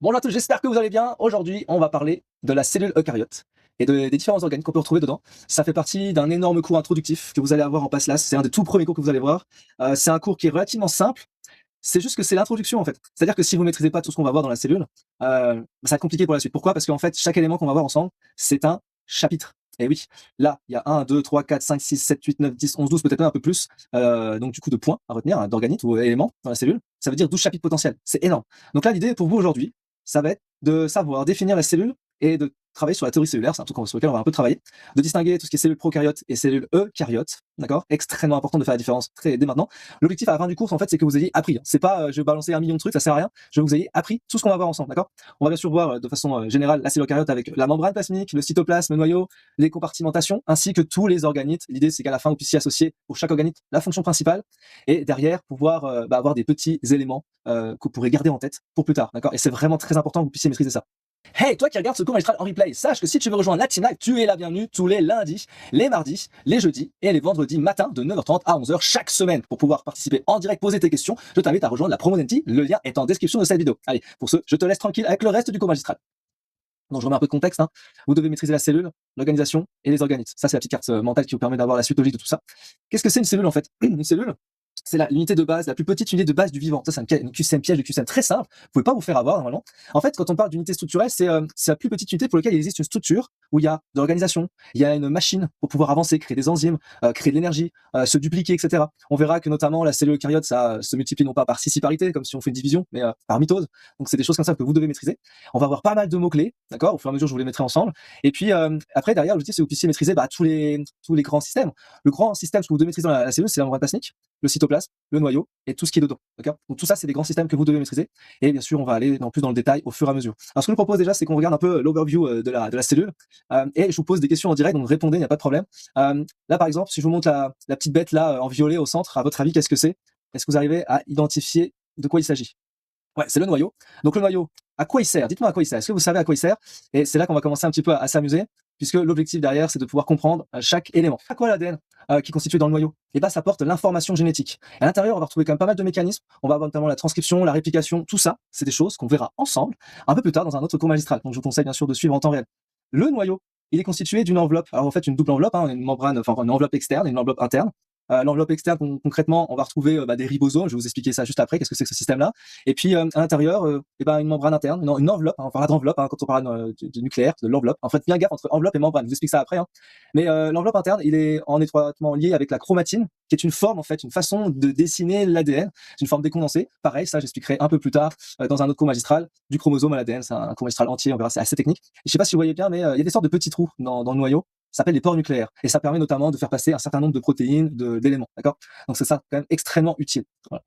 Bonjour à tous, j'espère que vous allez bien. Aujourd'hui, on va parler de la cellule eucaryote et des différents organes qu'on peut retrouver dedans. Ça fait partie d'un énorme cours introductif que vous allez avoir en PassLAS. C'est un des tout premiers cours que vous allez voir. C'est un cours qui est relativement simple. C'est juste que c'est l'introduction en fait. C'est-à-dire que si vous ne maîtrisez pas tout ce qu'on va voir dans la cellule, ça va être compliqué pour la suite. Pourquoi? Parce qu'en fait, chaque élément qu'on va voir ensemble, c'est un chapitre. Et oui, là, il y a 1, 2, 3, 4, 5, 6, 7, 8, 9, 10, 11, 12, peut-être même un peu plus, donc du coup de points à retenir, hein, d'organites ou éléments dans la cellule. Ça veut dire 12 chapitres potentiels. C'est énorme. Donc là, l'idée pour vous aujourd'hui, ça va être de savoir définir la cellule et de travailler sur la théorie cellulaire, c'est un truc sur lequel on va un peu travailler, de distinguer tout ce qui est cellules prokaryotes et cellules eucaryotes, d'accord? Extrêmement important de faire la différence dès maintenant. L'objectif à la fin du cours, en fait, c'est que vous ayez appris. C'est pas, je vais balancer 1 million de trucs, ça sert à rien. Je veux que vous ayez appris tout ce qu'on va voir ensemble, d'accord? On va bien sûr voir de façon générale la cellule eucaryote avec la membrane plasmique, le cytoplasme, le noyau, les compartimentations, ainsi que tous les organites. L'idée, c'est qu'à la fin, vous puissiez associer pour chaque organite la fonction principale et derrière pouvoir avoir des petits éléments que vous pourrez garder en tête pour plus tard, d'accord? Et c'est vraiment très important que vous puissiez maîtriser ça. Hey, toi qui regardes ce cours magistral en replay, sache que si tu veux rejoindre la Team Live, tu es la bienvenue tous les lundis, les mardis, les jeudis et les vendredis matin de 9h30 à 11h chaque semaine. Pour pouvoir participer en direct, poser tes questions, je t'invite à rejoindre la promo d'Enti. Le lien est en description de cette vidéo. Allez, pour ce, je te laisse tranquille avec le reste du cours magistral. Donc je remets un peu de contexte, hein. Vous devez maîtriser la cellule, l'organisation et les organites. Ça, c'est la petite carte mentale qui vous permet d'avoir la suite logique de tout ça. Qu'est-ce que c'est une cellule en fait? Une cellule, c'est l'unité de base, la plus petite unité de base du vivant. Ça, c'est un QCM, piège de QCM très simple. Vous pouvez pas vous faire avoir normalement. En fait, quand on parle d'unité structurelle, c'est la plus petite unité pour laquelle il existe une structure où il y a de l'organisation, il y a une machine pour pouvoir avancer, créer des enzymes, créer de l'énergie, se dupliquer, etc. On verra que notamment la cellule eucaryote, ça se multiplie non pas par scissiparité, comme si on fait une division, mais par mitose. Donc c'est des choses comme ça que vous devez maîtriser. On va avoir pas mal de mots-clés, d'accord? Au fur et à mesure, je vous les mettrai ensemble. Et puis après, derrière, l'outil, c'est que vous puissiez maîtriser tous les grands systèmes. Le grand système, ce que vous devez maîtriser dans la cellule, c'est la membrane plasmique, le cytoplasme, le noyau et tout ce qui est dedans. D'accord? Donc tout ça, c'est des grands systèmes que vous devez maîtriser. Et bien sûr, on va aller plus dans le détail au fur et à mesure. Alors ce que je vous propose déjà, c'est qu'on regarde un peu l'overview de la cellule. Et je vous pose des questions en direct, donc répondez, il n'y a pas de problème. Là, par exemple, si je vous montre la petite bête là en violet au centre, à votre avis, qu'est-ce que c'est? Est-ce que vous arrivez à identifier de quoi il s'agit? Ouais, c'est le noyau. Donc le noyau, à quoi il sert? Dites-moi à quoi il sert. Est-ce que vous savez à quoi il sert? Et c'est là qu'on va commencer un petit peu à s'amuser, puisque l'objectif derrière, c'est de pouvoir comprendre chaque élément. À quoi l'ADN qui est constitué dans le noyau? Et ben, ça porte l'information génétique. À l'intérieur, on va retrouver quand même pas mal de mécanismes. On va avoir notamment la transcription, la réplication, tout ça. C'est des choses qu'on verra ensemble un peu plus tard dans un autre cours magistral. Donc je vous conseille bien sûr de suivre en temps réel. Le noyau, il est constitué d'une enveloppe. Alors en fait, une double enveloppe, hein, une membrane, enfin une enveloppe externe et une enveloppe interne. L'enveloppe externe, concrètement, on va retrouver des ribosomes. Je vais vous expliquer ça juste après. Qu'est-ce que c'est que ce système-là? Et puis à l'intérieur, une membrane interne, une enveloppe. Hein, on parlera d'enveloppe quand on parle du nucléaire, de l'enveloppe. En fait, bien gaffe entre enveloppe et membrane. Je vous explique ça après. Hein. Mais l'enveloppe interne, il est en étroitement lié avec la chromatine, qui est une forme en fait, une façon de dessiner l'ADN. C'est une forme décondensée. Pareil, ça j'expliquerai un peu plus tard dans un autre cours magistral du chromosome à l'ADN. C'est un cours magistral entier. On verra, c'est assez technique. Et je sais pas si vous voyez bien, mais il y a des sortes de petits trous dans le noyau. Ça s'appelle les pores nucléaires. Et ça permet notamment de faire passer un certain nombre de protéines, d'éléments. D'accord? Donc c'est ça quand même extrêmement utile. Voilà.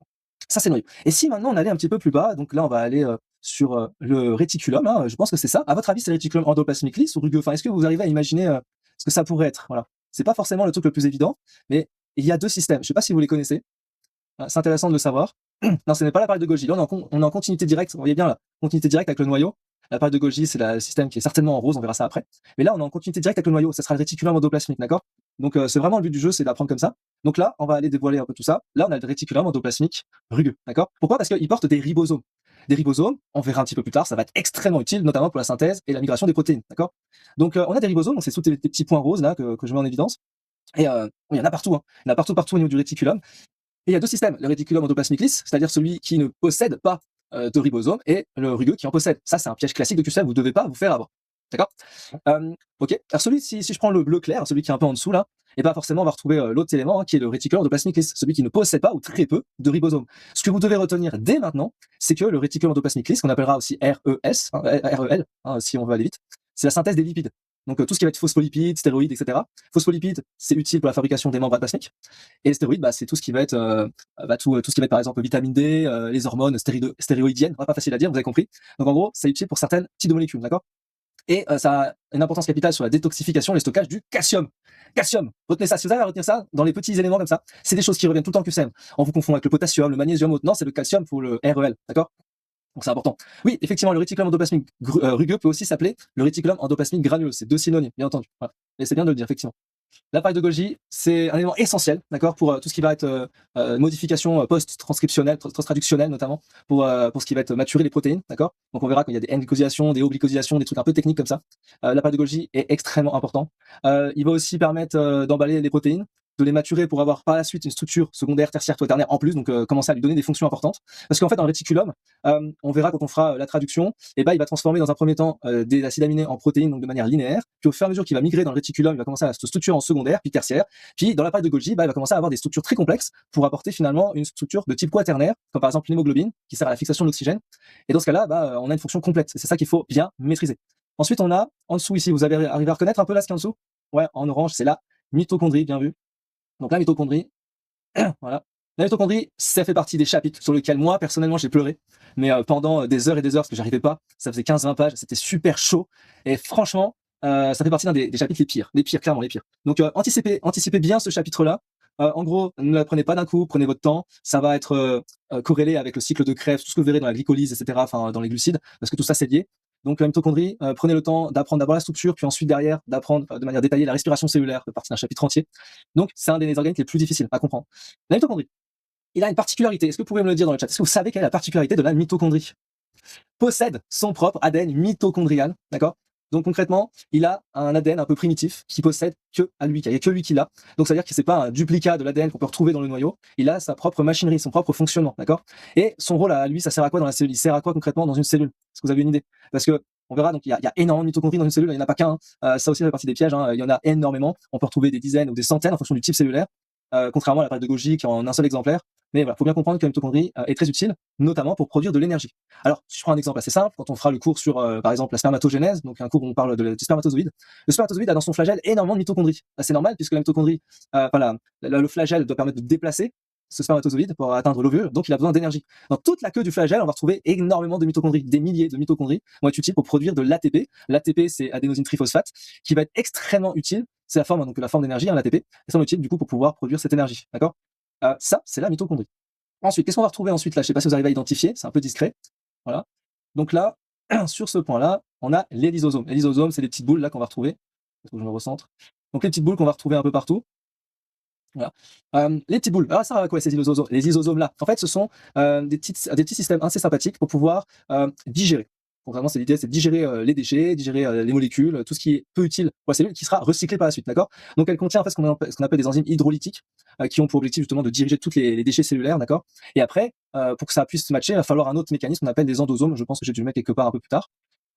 Ça c'est le noyau. Et si maintenant on allait un petit peu plus bas, donc là on va aller sur le réticulum. Hein, je pense que c'est ça. À votre avis, c'est le réticulum endoplasmique lisse ou rugueux? Enfin, est-ce que vous arrivez à imaginer ce que ça pourrait être? Voilà. C'est pas forcément le truc le plus évident, mais il y a deux systèmes. Je sais pas si vous les connaissez. C'est intéressant de le savoir. Non, ce n'est pas l'appareil de Golgi. Là, on est en continuité directe. Vous voyez bien la continuité directe avec le noyau. L'appareil de Golgi, c'est le système qui est certainement en rose, on verra ça après. Mais là, on est en continuité directe avec le noyau, ça sera le réticulum endoplasmique, d'accord? Donc c'est vraiment le but du jeu, c'est d'apprendre comme ça. Donc là, on va aller dévoiler un peu tout ça. Là, on a le réticulum endoplasmique rugueux, d'accord? Pourquoi? Parce qu'il porte des ribosomes. Des ribosomes, on verra un petit peu plus tard, ça va être extrêmement utile, notamment pour la synthèse et la migration des protéines, d'accord? Donc on a des ribosomes, donc c'est sous les petits points roses là que je mets en évidence. Et il y en a partout, hein. Il y en a partout au niveau du réticulum. Et il y a deux systèmes, le réticulum endoplasmique lisse, c'est-à-dire celui qui ne possède pas de ribosome, et le rugueux qui en possède. Ça, c'est un piège classique de QCM, vous ne devez pas vous faire avoir. D'accord? Ok. Alors si je prends le bleu clair, celui qui est un peu en dessous là, et pas forcément on va retrouver l'autre élément qui est le réticulum endoplasmique lisse, celui qui ne possède pas ou très peu de ribosome. Ce que vous devez retenir dès maintenant, c'est que le réticulum endoplasmique lisse, qu'on appellera aussi RES, REL, si on veut aller vite, c'est la synthèse des lipides. Donc tout ce qui va être phospholipides, stéroïdes, etc. Phospholipides, c'est utile pour la fabrication des membranes plasmiques. Et les stéroïdes, c'est tout ce qui va être tout ce qui va être par exemple vitamine D, les hormones stéroïdiennes, pas facile à dire, vous avez compris. Donc en gros, c'est utile pour certaines types de molécules, d'accord? Et ça a une importance capitale sur la détoxification et le stockage du calcium. Calcium, retenez ça. Si vous avez à retenir ça, dans les petits éléments comme ça, c'est des choses qui reviennent tout le temps en QCM. On vous confond avec le potassium, le magnésium, non, c'est le calcium pour le REL, d'accord? Donc c'est important. Oui, effectivement, le réticulum endoplasmique rugueux peut aussi s'appeler le réticulum endoplasmique granuleux. C'est deux synonymes, bien entendu. Voilà. Et c'est bien de le dire, effectivement. L'appareil de Golgi, c'est un élément essentiel, d'accord, pour tout ce qui va être modification post-transcriptionnelle, post-traductionnelle notamment, pour ce qui va être maturer les protéines, d'accord. Donc on verra qu'il y a des N-glycosidations, des O-glycosidations, des trucs un peu techniques comme ça. L'appareil de Golgi est extrêmement important. Il va aussi permettre d'emballer les protéines, de les maturer pour avoir par la suite une structure secondaire, tertiaire, quaternaire en plus, donc commencer à lui donner des fonctions importantes. Parce qu'en fait, dans le réticulum, on verra quand on fera la traduction, et ben il va transformer dans un premier temps des acides aminés en protéines, donc de manière linéaire. Puis au fur et à mesure qu'il va migrer dans le réticulum, il va commencer à se structurer en secondaire, puis tertiaire. Puis dans l'appareil de Golgi, il va commencer à avoir des structures très complexes pour apporter finalement une structure de type quaternaire, comme par exemple l'hémoglobine, qui sert à la fixation de l'oxygène. Et dans ce cas-là, on a une fonction complète. C'est ça qu'il faut bien maîtriser. Ensuite, on a en dessous ici, vous avez arrivé à reconnaître un peu là ce qu'il y a en dessous? Ouais, en orange, c'est la mitochondrie, bien vu. Donc la mitochondrie, voilà. La mitochondrie, ça fait partie des chapitres sur lesquels moi, personnellement, j'ai pleuré. Mais pendant des heures et des heures, parce que j'arrivais pas, ça faisait 15-20 pages, c'était super chaud. Et franchement, ça fait partie d'un des chapitres les pires, clairement les pires. Donc anticipez bien ce chapitre-là. En gros, ne la prenez pas d'un coup, prenez votre temps. Ça va être corrélé avec le cycle de Krebs, tout ce que vous verrez dans la glycolyse, etc., enfin dans les glucides, parce que tout ça c'est lié. Donc la mitochondrie, prenez le temps d'apprendre d'abord la structure, puis ensuite derrière d'apprendre de manière détaillée la respiration cellulaire, fait partie d'un chapitre entier. Donc c'est un des organites les plus difficiles à comprendre. La mitochondrie, il a une particularité. Est-ce que vous pouvez me le dire dans le chat? Est-ce que vous savez quelle est la particularité de la mitochondrie? Possède son propre ADN mitochondrial, d'accord? Donc concrètement, il a un ADN un peu primitif qui possède que à lui, il n'y a que lui qui l'a. Donc ça veut dire que c'est pas un duplicat de l'ADN qu'on peut retrouver dans le noyau. Il a sa propre machinerie, son propre fonctionnement, d'accord? Et son rôle à lui, ça sert à quoi dans la cellule? Il sert à quoi concrètement dans une cellule? Est-ce que vous avez une idée? Parce que on verra, donc il y a énormément de mitochondries dans une cellule, il n'y en a pas qu'un. Ça aussi fait partie des pièges, hein. Il y en a énormément. On peut retrouver des dizaines ou des centaines en fonction du type cellulaire, contrairement à l'appareil de Golgi qui est en un seul exemplaire. Mais voilà, faut bien comprendre que la mitochondrie est très utile, notamment pour produire de l'énergie. Alors, si je prends un exemple assez simple, quand on fera le cours sur, par exemple, la spermatogénèse, donc un cours où on parle du spermatozoïde, le spermatozoïde a dans son flagelle énormément de mitochondries. C'est normal puisque la mitochondrie, le flagelle doit permettre de déplacer ce spermatozoïde pour atteindre l'ovule, donc il a besoin d'énergie. Dans toute la queue du flagelle, on va retrouver énormément de mitochondries, des milliers de mitochondries vont être utiles pour produire de l'ATP. L'ATP, c'est adénosine triphosphate, qui va être extrêmement utile. C'est la forme, donc la forme d'énergie, hein, l'ATP, et ça va être utile du coup pour pouvoir produire cette énergie, d'accord? Ça, c'est la mitochondrie. Ensuite, qu'est-ce qu'on va retrouver ensuite là? Je sais pas si vous arrivez à identifier, c'est un peu discret. Voilà. Donc là, sur ce point-là, on a les lysosomes. Les lysosomes, c'est des petites boules là qu'on va retrouver. Il faut que je me recentre. Donc les petites boules qu'on va retrouver un peu partout. Voilà. Les petites boules. Alors ça va quoi ces lysosomes? Les lysosomes là, en fait, ce sont des petits systèmes assez sympathiques pour pouvoir digérer. Donc vraiment, c'est l'idée, c'est de digérer les déchets, digérer les molécules, tout ce qui est peu utile pour la cellule, qui sera recyclé par la suite, d'accord? Donc elle contient en fait ce qu'on appelle des enzymes hydrolytiques, qui ont pour objectif justement de diriger tous les déchets cellulaires, d'accord? Et après, pour que ça puisse se matcher, il va falloir un autre mécanisme qu'on appelle des endosomes. Je pense que j'ai dû le mettre quelque part un peu plus tard.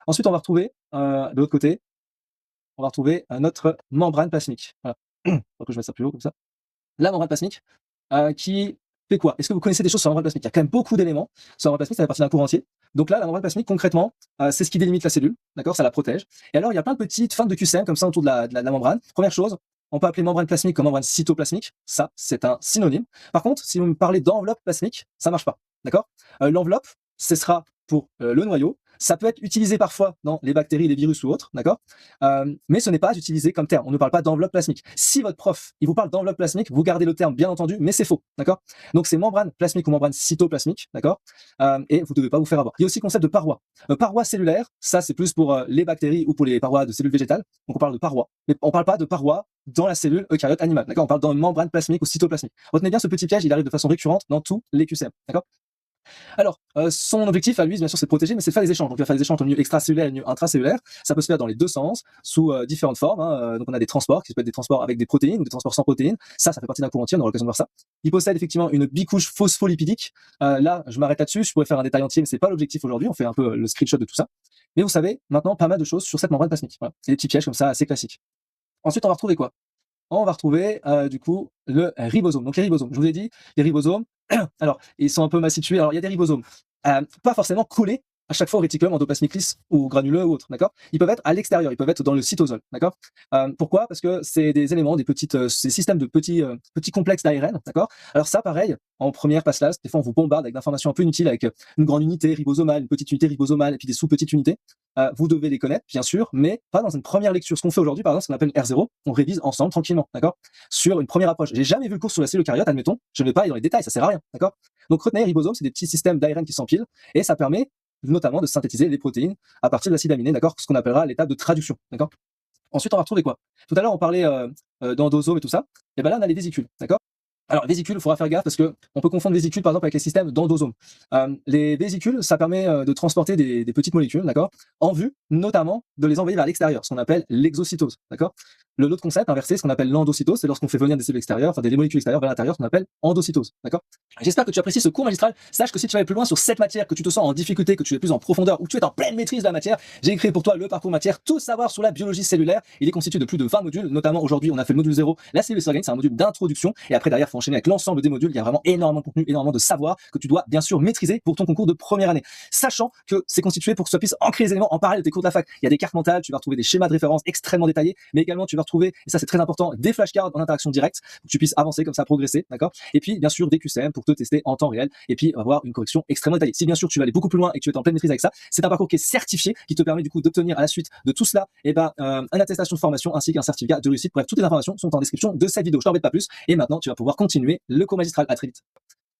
Ensuite, on va retrouver de l'autre côté, on va retrouver notre membrane plasmique. Voilà. Faut que je mette ça plus haut comme ça. La membrane plasmique, qui fait quoi? Est-ce que vous connaissez des choses sur la membrane plasmique? Il y a quand même beaucoup d'éléments sur la membrane plasmique, ça fait partie d'un cours entier. Donc là, la membrane plasmique, concrètement, c'est ce qui délimite la cellule, d'accord? Ça la protège. Et alors, il y a plein de petites feintes de QCM comme ça autour de la membrane. Première chose, on peut appeler membrane plasmique comme membrane cytoplasmique. Ça, c'est un synonyme. Par contre, si vous me parlez d'enveloppe plasmique, ça marche pas, d'accord? L'enveloppe, ce sera pour le noyau. Ça peut être utilisé parfois dans les bactéries, les virus ou autres, d'accord? Mais ce n'est pas utilisé comme terme. On ne parle pas d'enveloppe plasmique. Si votre prof, il vous parle d'enveloppe plasmique, vous gardez le terme, bien entendu, mais c'est faux, d'accord? Donc c'est membrane plasmique ou membrane cytoplasmique, d'accord? Et vous ne devez pas vous faire avoir. Il y a aussi le concept de paroi. Paroi cellulaire, ça c'est plus pour les bactéries ou pour les parois de cellules végétales. Donc on parle de paroi. Mais on ne parle pas de paroi dans la cellule eucaryote animale, d'accord? On parle dans une membrane plasmique ou cytoplasmique. Retenez bien ce petit piège, il arrive de façon récurrente dans tous les QCM, d'accord? Alors, son objectif à lui, bien sûr, c'est de protéger, mais c'est de faire des échanges. Donc, il va faire des échanges entre le milieu extracellulaire et le milieu intracellulaire. Ça peut se faire dans les deux sens, sous différentes formes, hein. Donc, on a des transports, qui peuvent être des transports avec des protéines ou des transports sans protéines. Ça fait partie d'un cours entier, on aura l'occasion de voir ça. Il possède effectivement une bicouche phospholipidique. Là, je m'arrête là-dessus. Je pourrais faire un détail entier, mais c'est pas l'objectif aujourd'hui. On fait un peu le screenshot de tout ça. Mais vous savez maintenant pas mal de choses sur cette membrane plasmique. Voilà. C'est des petits pièges comme ça, assez classiques. Ensuite, on va retrouver quoi? On va retrouver du coup le ribosome. Donc les ribosomes, je vous ai dit, les ribosomes, alors ils sont un peu mal situés. Alors il y a des ribosomes pas forcément collés à chaque fois au réticulum endoplasmique lisse ou granuleux ou autre, d'accord? Ils peuvent être à l'extérieur, ils peuvent être dans le cytosol, d'accord? Pourquoi? Parce que c'est des éléments, des systèmes de petits complexes d'ARN, d'accord? Alors ça, pareil, en première passe là, des fois on vous bombarde avec d'informations un peu inutiles, avec une grande unité ribosomale, une petite unité ribosomale et puis des sous-petites unités. Vous devez les connaître, bien sûr, mais pas dans une première lecture. Ce qu'on fait aujourd'hui, par exemple, ce qu'on appelle une R0, on révise ensemble, tranquillement, d'accord? Sur une première approche. J'ai jamais vu le cours sur la cellule eucaryote, admettons, je ne vais pas aller dans les détails, ça sert à rien, d'accord? Donc retenez, les ribosomes, c'est des petits systèmes d'ARN qui s'empilent, et ça permet notamment de synthétiser les protéines à partir de l'acide aminé, d'accord? Ce qu'on appellera l'étape de traduction, d'accord? Ensuite, on va retrouver quoi? Tout à l'heure, on parlait d'endosomes et tout ça. Et ben là, on a les vésicules, d'accord? Alors, vésicules, il faudra faire gaffe parce que on peut confondre vésicules, par exemple, avec les systèmes d'endosomes. Les vésicules, ça permet de transporter des petites molécules, d'accord, en vue notamment de les envoyer vers l'extérieur, ce qu'on appelle l'exocytose, d'accord. L'autre concept inversé, ce qu'on appelle l'endocytose, c'est lorsqu'on fait venir des cellules extérieures, enfin des molécules extérieures vers l'intérieur, ce qu'on appelle endocytose, d'accord. J'espère que tu apprécies ce cours magistral. Sache que si tu vas aller plus loin sur cette matière, que tu te sens en difficulté, que tu es plus en profondeur ou que tu es en pleine maîtrise de la matière, j'ai créé pour toi le parcours matière, tout savoir sur la biologie cellulaire. Il est constitué de plus de 20 modules, notamment aujourd'hui, on a fait le module 0, la cellule s'organise, c'est un module d'introduction. Et après, derrière, il faut enchaîner avec l'ensemble des modules. Il y a vraiment énormément de contenu, énormément de savoir que tu dois bien sûr maîtriser pour ton concours de première année. Sachant que c'est constitué pour que tu puisses ancrer les éléments en parallèle de tes cours de la fac. Il y a des cartes mentales, tu vas retrouver des schémas de référence extrêmement détaillés, mais également tu vas retrouver, et ça c'est très important, des flashcards en interaction directe pour que tu puisses avancer comme ça, progresser, d'accord. Et puis, bien sûr, des QCM pour te tester en temps réel et puis avoir une correction extrêmement détaillée. Si bien sûr tu vas aller beaucoup plus loin et que tu es en pleine maîtrise avec ça, c'est un parcours qui est certifié, qui te permet du coup d'obtenir à la suite de tout cela, et une attestation de formation ainsi qu'un certificat de réussite. Bref, toutes les informations sont en description de cette vidéo. Je t'embête pas plus. Et maintenant, tu vas pouvoir continuer le cours magistral. À très vite.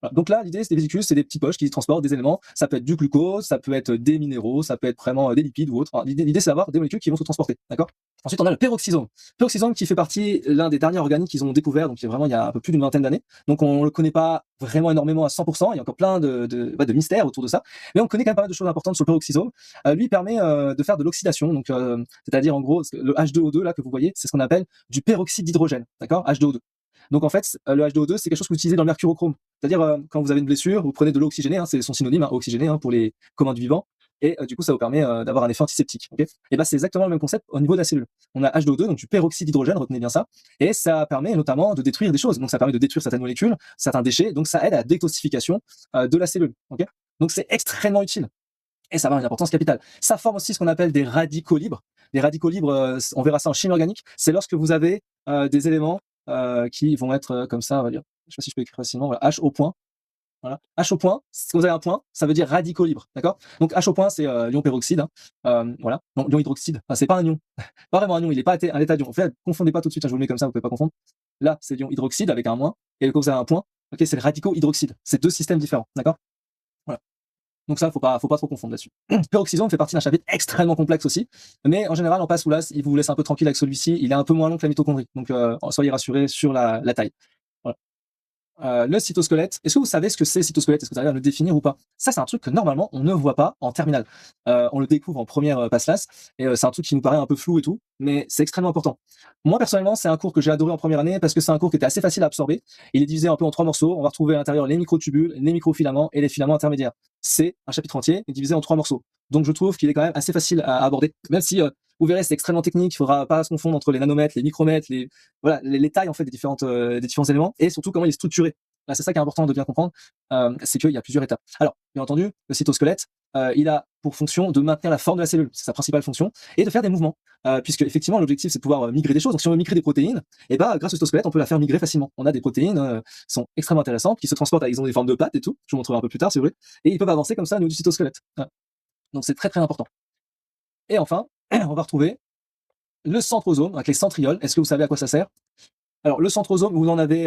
Voilà. Donc là, l'idée, c'est des vésicules, c'est des petites poches qui transportent des éléments. Ça peut être du glucose, ça peut être des minéraux, ça peut être vraiment des lipides ou autre. Enfin, l'idée, c'est d'avoir des molécules qui vont se transporter. D'accord. Ensuite, on a le peroxysome. Peroxysome qui fait partie l'un des derniers organiques qu'ils ont découvert, donc vraiment il y a un peu plus d'une vingtaine d'années. Donc on le connaît pas vraiment énormément à 100%. Il y a encore plein de mystères autour de ça, mais on connaît quand même pas mal de choses importantes sur le peroxysome. Lui permet de faire de l'oxydation, donc c'est-à-dire en gros le H2O2 là que vous voyez, c'est ce qu'on appelle du peroxyde d'hydrogène, d'accord, H2O2. Donc en fait, le H2O2, c'est quelque chose que vous utilisez dans le mercurochrome. C'est-à-dire quand vous avez une blessure, vous prenez de l'eau oxygénée, hein, c'est son synonyme, hein, oxygéné pour les commandes du vivant, et du coup ça vous permet d'avoir un effet antiseptique. Okay, et ben c'est exactement le même concept au niveau de la cellule. On a H2O2, donc du peroxyde d'hydrogène, retenez bien ça, et ça permet notamment de détruire des choses. Donc ça permet de détruire certaines molécules, certains déchets, donc ça aide à la détoxification de la cellule. Okay, donc c'est extrêmement utile. Et ça va avoir une importance capitale. Ça forme aussi ce qu'on appelle des radicaux libres. Les radicaux libres, on verra ça en chimie organique, c'est lorsque vous avez des éléments qui vont être comme ça, on va dire. Je sais pas si je peux écrire facilement. Voilà, H au point. Voilà. H au point, si vous avez un point, ça veut dire radicaux libres, d'accord. Donc H au point, c'est l'ion peroxyde. Hein. Voilà. Non, l'ion hydroxyde. Enfin, c'est pas un ion. Pas vraiment un ion. Il est pas un état d'ion. En fait, confondez pas tout de suite. Hein, je vous le mets comme ça, vous pouvez pas confondre. Là, c'est l'ion hydroxyde avec un moins. Et quand vous avez un point, ok, c'est le radicaux hydroxyde. C'est deux systèmes différents, d'accord. Voilà. Donc ça, faut pas trop confondre là-dessus. Peroxysome fait partie d'un chapitre extrêmement complexe aussi, mais en général, en passe ou là, il vous laisse un peu tranquille avec celui-ci. Il est un peu moins long que la mitochondrie, donc soyez rassurés sur la taille. Voilà. Le cytosquelette. Est-ce que vous savez ce que c'est le cytosquelette? Est-ce que vous arrivez à le définir ou pas? Ça, c'est un truc que normalement on ne voit pas en terminale. On le découvre en première passe-classe et c'est un truc qui nous paraît un peu flou et tout, mais c'est extrêmement important. Moi personnellement, c'est un cours que j'ai adoré en première année parce que c'est un cours qui était assez facile à absorber. Il est divisé un peu en 3 morceaux. On va retrouver à l'intérieur les microtubules, les microfilaments et les filaments intermédiaires. C'est un chapitre entier divisé en 3 morceaux. Donc je trouve qu'il est quand même assez facile à aborder, même si vous verrez, c'est extrêmement technique. Il faudra pas se confondre entre les nanomètres, les micromètres, les tailles en fait des différents éléments et surtout comment il est structuré. Là, c'est ça qui est important de bien comprendre, c'est qu'il y a plusieurs étapes. Alors, bien entendu, le cytosquelette, il a pour fonction de maintenir la forme de la cellule, c'est sa principale fonction, et de faire des mouvements, puisque effectivement l'objectif c'est de pouvoir migrer des choses. Donc si on veut migrer des protéines, et grâce au cytosquelette, on peut la faire migrer facilement. On a des protéines qui sont extrêmement intéressantes, qui se transportent, ils ont des formes de pattes et tout. Je vous montrerai un peu plus tard si vous voulez, et ils peuvent avancer comme ça au niveau du cytosquelette. Voilà. Donc c'est très très important. Et enfin, on va retrouver le centrosome avec les centrioles. Est-ce que vous savez à quoi ça sert? Alors, le centrosome, vous en avez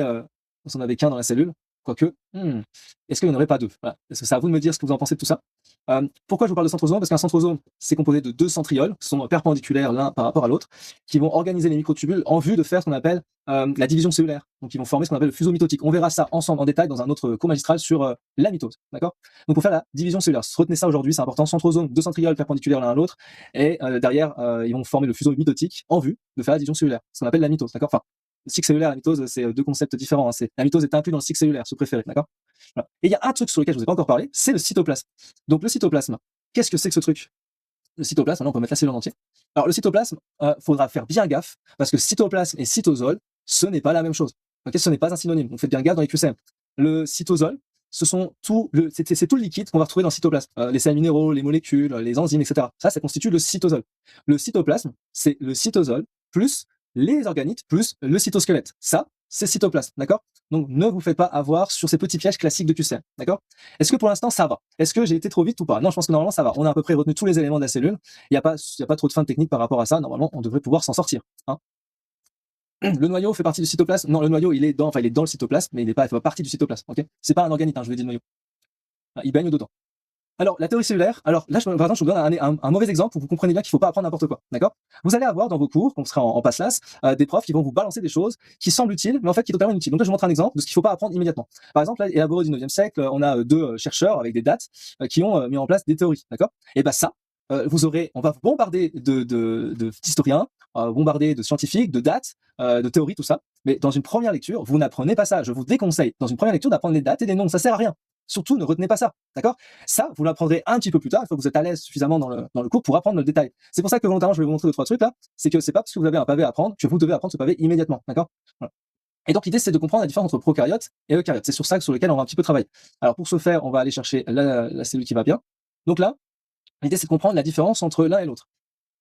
qu'un dans la cellule, quoique, est-ce qu'il n'y en aurait pas deux? Voilà. Est-ce que c'est à vous de me dire ce que vous en pensez de tout ça? Pourquoi je vous parle de centrosome? Parce qu'un centrosome, c'est composé de deux centrioles, qui sont perpendiculaires l'un par rapport à l'autre, qui vont organiser les microtubules en vue de faire ce qu'on appelle la division cellulaire. Donc, ils vont former ce qu'on appelle le fuseau mitotique. On verra ça ensemble en détail dans un autre cours magistral sur la mitose. D'accord? Donc, pour faire la division cellulaire, retenez ça aujourd'hui, c'est important. Centrosome, deux centrioles perpendiculaires l'un à l'autre, et derrière, ils vont former le fuseau mitotique en vue de faire la division cellulaire, ce qu'on appelle la mitose. D'accord? Enfin, le cycle cellulaire et la mitose, c'est deux concepts différents. Hein. La mitose est inclus dans le cycle cellulaire, ce préféré, d'accord? Voilà. Et il y a un truc sur lequel je vous ai pas encore parlé, c'est le cytoplasme. Donc le cytoplasme, qu'est-ce que c'est que ce truc? Le cytoplasme, là on peut mettre la cellule en entier. Alors le cytoplasme, faudra faire bien gaffe, parce que cytoplasme et cytosol, ce n'est pas la même chose. Okay, ce n'est pas un synonyme, donc faites bien gaffe dans les QCM. Le cytosol, c'est tout le liquide qu'on va retrouver dans le cytoplasme. Les sels minéraux, les molécules, les enzymes, etc. Ça constitue le cytosol. Le cytoplasme, c'est le cytosol plus les organites plus le cytosquelette. Ça, c'est cytoplasme, d'accord? Donc ne vous faites pas avoir sur ces petits pièges classiques de QCM, d'accord? Est-ce que pour l'instant ça va? Est-ce que j'ai été trop vite ou pas? Non, je pense que normalement ça va. On a à peu près retenu tous les éléments de la cellule. Il n'y a pas trop de fin de technique par rapport à ça. Normalement, on devrait pouvoir s'en sortir. Hein. Le noyau fait partie du cytoplasme. Non, le noyau il est dans le cytoplasme, mais il fait pas partie du cytoplasme. Ok? C'est pas un organite, hein, je vous ai dit le noyau. Il baigne dedans. Alors, la théorie cellulaire, alors là, par exemple, je vous donne un mauvais exemple pour que vous compreniez bien qu'il ne faut pas apprendre n'importe quoi, d'accord? Vous allez avoir dans vos cours, quand vous serez en PASSLAS, des profs qui vont vous balancer des choses qui semblent utiles, mais en fait qui sont totalement inutiles. Donc là, je vous montre un exemple de ce qu'il ne faut pas apprendre immédiatement. Par exemple, là, élaboré au 19e siècle, on a deux chercheurs avec des dates qui ont mis en place des théories, d'accord? Et ben ça, on va vous bombarder d'historiens, bombarder de scientifiques, de dates, de théories, tout ça. Mais dans une première lecture, vous n'apprenez pas ça. Je vous déconseille, dans une première lecture, d'apprendre les dates et les noms. Ça sert à rien. Surtout, ne retenez pas ça, d'accord? Ça, vous l'apprendrez un petit peu plus tard, une fois que vous êtes à l'aise suffisamment dans le cours pour apprendre le détail. C'est pour ça que volontairement, je vais vous montrer 2-3 trucs là. C'est que c'est pas parce que vous avez un pavé à apprendre que vous devez apprendre ce pavé immédiatement, d'accord? Voilà. Et donc, l'idée, c'est de comprendre la différence entre prokaryotes et eucaryotes. C'est sur lequel on va un petit peu travailler. Alors, pour ce faire, on va aller chercher la cellule qui va bien. Donc là, l'idée, c'est de comprendre la différence entre l'un et l'autre.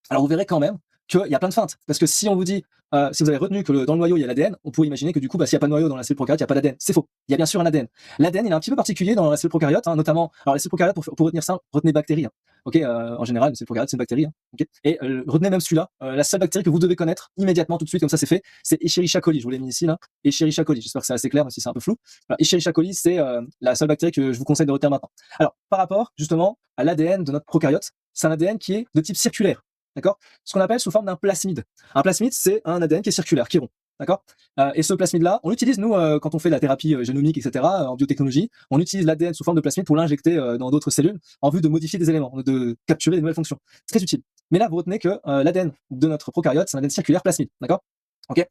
Alors, vous verrez quand même qu'il y a plein de feintes. Parce que si on vous dit, si vous avez retenu que dans le noyau, il y a l'ADN, on pourrait imaginer que du coup, s'il n'y a pas de noyau dans la cellule prokaryote, il n'y a pas d'ADN. C'est faux. Il y a bien sûr un ADN. L'ADN, il est un petit peu particulier dans la cellule prokaryote, hein, notamment. Alors, la cellule prokaryote, pour retenir ça, retenez bactéries. Hein. Ok, en général, une cellule prokaryote, c'est une bactérie. Hein, okay, et retenez même celui-là. La seule bactérie que vous devez connaître immédiatement, tout de suite, comme ça c'est fait, c'est Escherichia coli. Je vous l'ai mis ici, là. Escherichia coli. J'espère que c'est assez clair, même si c'est un peu flou. Voilà, Escherichia coli, c'est la seule bactérie que je vous conseille de retenir maintenant. Alors, par rapport, justement, à l'ADN de notre prokaryote, c'est un ADN qui est de type circulaire. D'accord? Ce qu'on appelle sous forme d'un plasmide. Un plasmide, c'est un ADN qui est circulaire, qui est rond. D'accord? Et ce plasmide-là, on l'utilise, nous, quand on fait de la thérapie génomique, etc., en biotechnologie, on utilise l'ADN sous forme de plasmide pour l'injecter dans d'autres cellules en vue de modifier des éléments, de capturer des nouvelles fonctions. C'est très utile. Mais là, vous retenez que l'ADN de notre prokaryote, c'est un ADN circulaire plasmide. D'accord? Ok?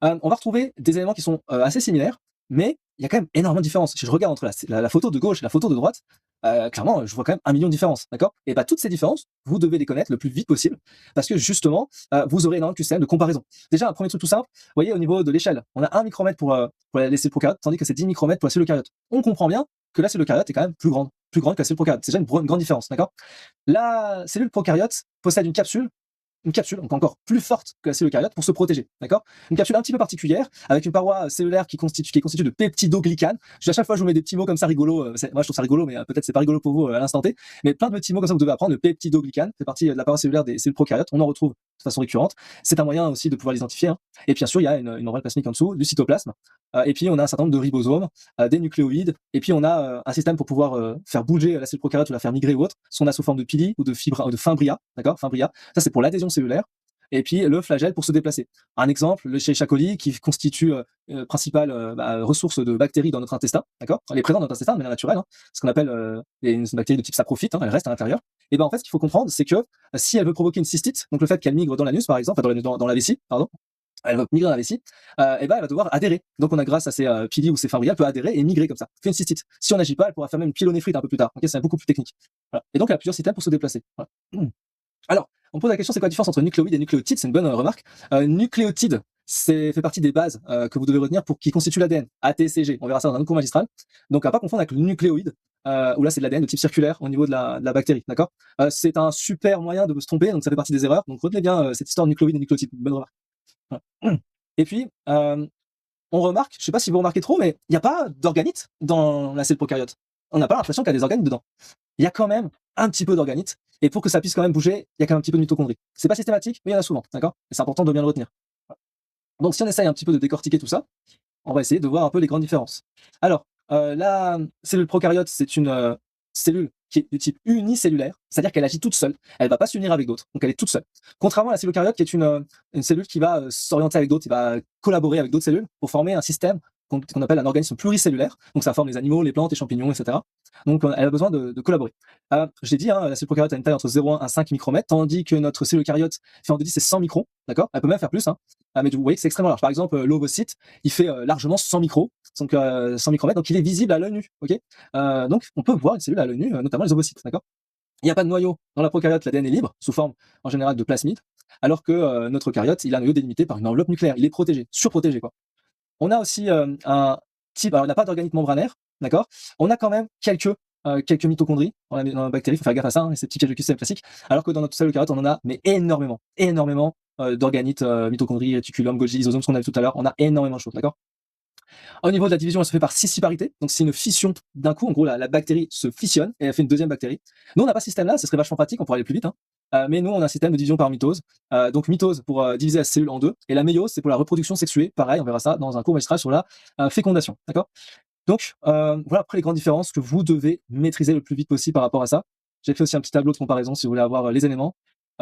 On va retrouver des éléments qui sont assez similaires, mais il y a quand même énormément de différences. Si je regarde entre la photo de gauche et la photo de droite, clairement, je vois quand même 1 million de différences, d'accord? Et bah, toutes ces différences, vous devez les connaître le plus vite possible, parce que justement, vous aurez énormément de système de comparaison. Déjà, un premier truc tout simple, vous voyez, au niveau de l'échelle, on a 1 micromètre pour les cellules prokaryotes, tandis que c'est 10 micromètres pour la cellule eucaryote. On comprend bien que la cellule eucaryote est quand même plus grande que la cellule prokaryote. C'est déjà une grande différence, d'accord? La cellule prokaryote possède une capsule, donc encore plus forte que la cellule eucaryote, pour se protéger, d'accord? Une capsule un petit peu particulière, avec une paroi cellulaire qui est constituée de peptidoglycanes. À chaque fois, je vous mets des petits mots comme ça rigolos. Moi, je trouve ça rigolo, mais peut-être c'est pas rigolo pour vous à l'instant T. Mais plein de petits mots comme ça, vous devez apprendre. Le peptidoglycane fait partie de la paroi cellulaire des cellules prokaryotes. On en retrouve de façon récurrente. C'est un moyen aussi de pouvoir l'identifier. Hein. Et puis, bien sûr, il y a une membrane plasmique en dessous, du cytoplasme. Et puis, on a un certain nombre de ribosomes, des nucléoïdes. Et puis, on a un système pour pouvoir faire bouger la cellule prokaryote ou la faire migrer ou autre. Ce qu'on a sous forme de pili ou de fimbria, d'accord? Fimbria. Ça, c'est pour l'adhésion cellulaire. Et puis le flagelle pour se déplacer. Un exemple, le Escherichia coli, qui constitue principale ressource de bactéries dans notre intestin, d'accord? Elle est présente dans notre intestin de manière naturelle, hein, ce qu'on appelle une bactérie de type saprophyte, hein, elle reste à l'intérieur. Et ben en fait, ce qu'il faut comprendre, c'est que si elle veut provoquer une cystite, donc le fait qu'elle migre dans l'anus par exemple, dans la vessie, pardon, elle va migrer dans la vessie, et ben elle va devoir adhérer. Donc on a grâce à ces pili ou ces fimbriales, peut adhérer et migrer comme ça. Fait une cystite. Si on n'agit pas, elle pourra faire même une pyélonéphrite un peu plus tard. Ok, c'est beaucoup plus technique. Voilà. Et donc elle a plusieurs systèmes pour se déplacer. Voilà. Alors, on pose la question, c'est quoi la différence entre nucléoïde et nucléotide? C'est une bonne remarque. Nucléotide, fait partie des bases que vous devez retenir pour qui constituent l'ADN. ATCG, on verra ça dans un autre cours magistral. Donc, à pas confondre avec le nucléoïde, où là c'est de l'ADN de type circulaire au niveau de la bactérie, d'accord? C'est un super moyen de se tromper, donc ça fait partie des erreurs. Donc retenez bien cette histoire de nucléoïde et nucléotide. Bonne remarque. Voilà. Et puis, on remarque, je sais pas si vous remarquez trop, mais il n'y a pas d'organites dans la cellule prokaryote. On n'a pas l'impression qu'il y a des organites dedans. Il y a quand même un petit peu d'organites. Et pour que ça puisse quand même bouger, il y a quand même un petit peu de mitochondrie. C'est pas systématique, mais il y en a souvent, d'accord? Et c'est important de bien le retenir. Voilà. Donc si on essaye un petit peu de décortiquer tout ça, on va essayer de voir un peu les grandes différences. Alors, la cellule prokaryote, c'est une cellule qui est du type unicellulaire, c'est-à-dire qu'elle agit toute seule, elle va pas s'unir avec d'autres, donc elle est toute seule. Contrairement à la cellule eucaryote, qui est une cellule qui va s'orienter avec d'autres, qui va collaborer avec d'autres cellules pour former un système qu'on appelle un organisme pluricellulaire, donc ça forme les animaux, les plantes, les champignons, etc. Donc elle a besoin de collaborer. Je l'ai dit, hein, la cellule prokaryote a une taille entre 0,1 à 5 micromètres, tandis que notre cellule eucaryote fait entre 10 et 100 microns, d'accord? Elle peut même faire plus, hein. Mais vous voyez que c'est extrêmement large. Par exemple, l'ovocyte, il fait largement 100 micros, donc 100 micromètres, donc il est visible à l'œil nu, ok? Donc on peut voir une cellule à l'œil nu, notamment les ovocytes, d'accord? Il n'y a pas de noyau dans la prokaryote, l'ADN est libre, sous forme en général de plasmide, alors que notre eucaryote, il a un noyau délimité par une enveloppe nucléaire, il est protégé, surprotégé, quoi. On a aussi un type, alors on n'a pas d'organites membranaires, d'accord? On a quand même quelques mitochondries dans la bactérie, il faut faire gaffe à ça, hein, ces petits pièges de QC classiques, alors que dans notre cellule eucaryote, on en a mais énormément d'organites, mitochondries, réticulum, Golgi, lysosomes, ce qu'on a vu tout à l'heure, on a énormément de choses, d'accord? Au niveau de la division, elle se fait par scissiparité, donc c'est une fission d'un coup, en gros la bactérie se fissionne et elle fait une deuxième bactérie. Nous on n'a pas ce système-là, ce serait vachement pratique, on pourrait aller plus vite, hein. Mais nous on a un système de division par mitose, donc mitose pour diviser la cellule en deux, et la méiose c'est pour la reproduction sexuée, pareil, on verra ça dans un cours magistral sur la fécondation, d'accord? Donc, voilà après les grandes différences que vous devez maîtriser le plus vite possible par rapport à ça. J'ai fait aussi un petit tableau de comparaison si vous voulez avoir les éléments.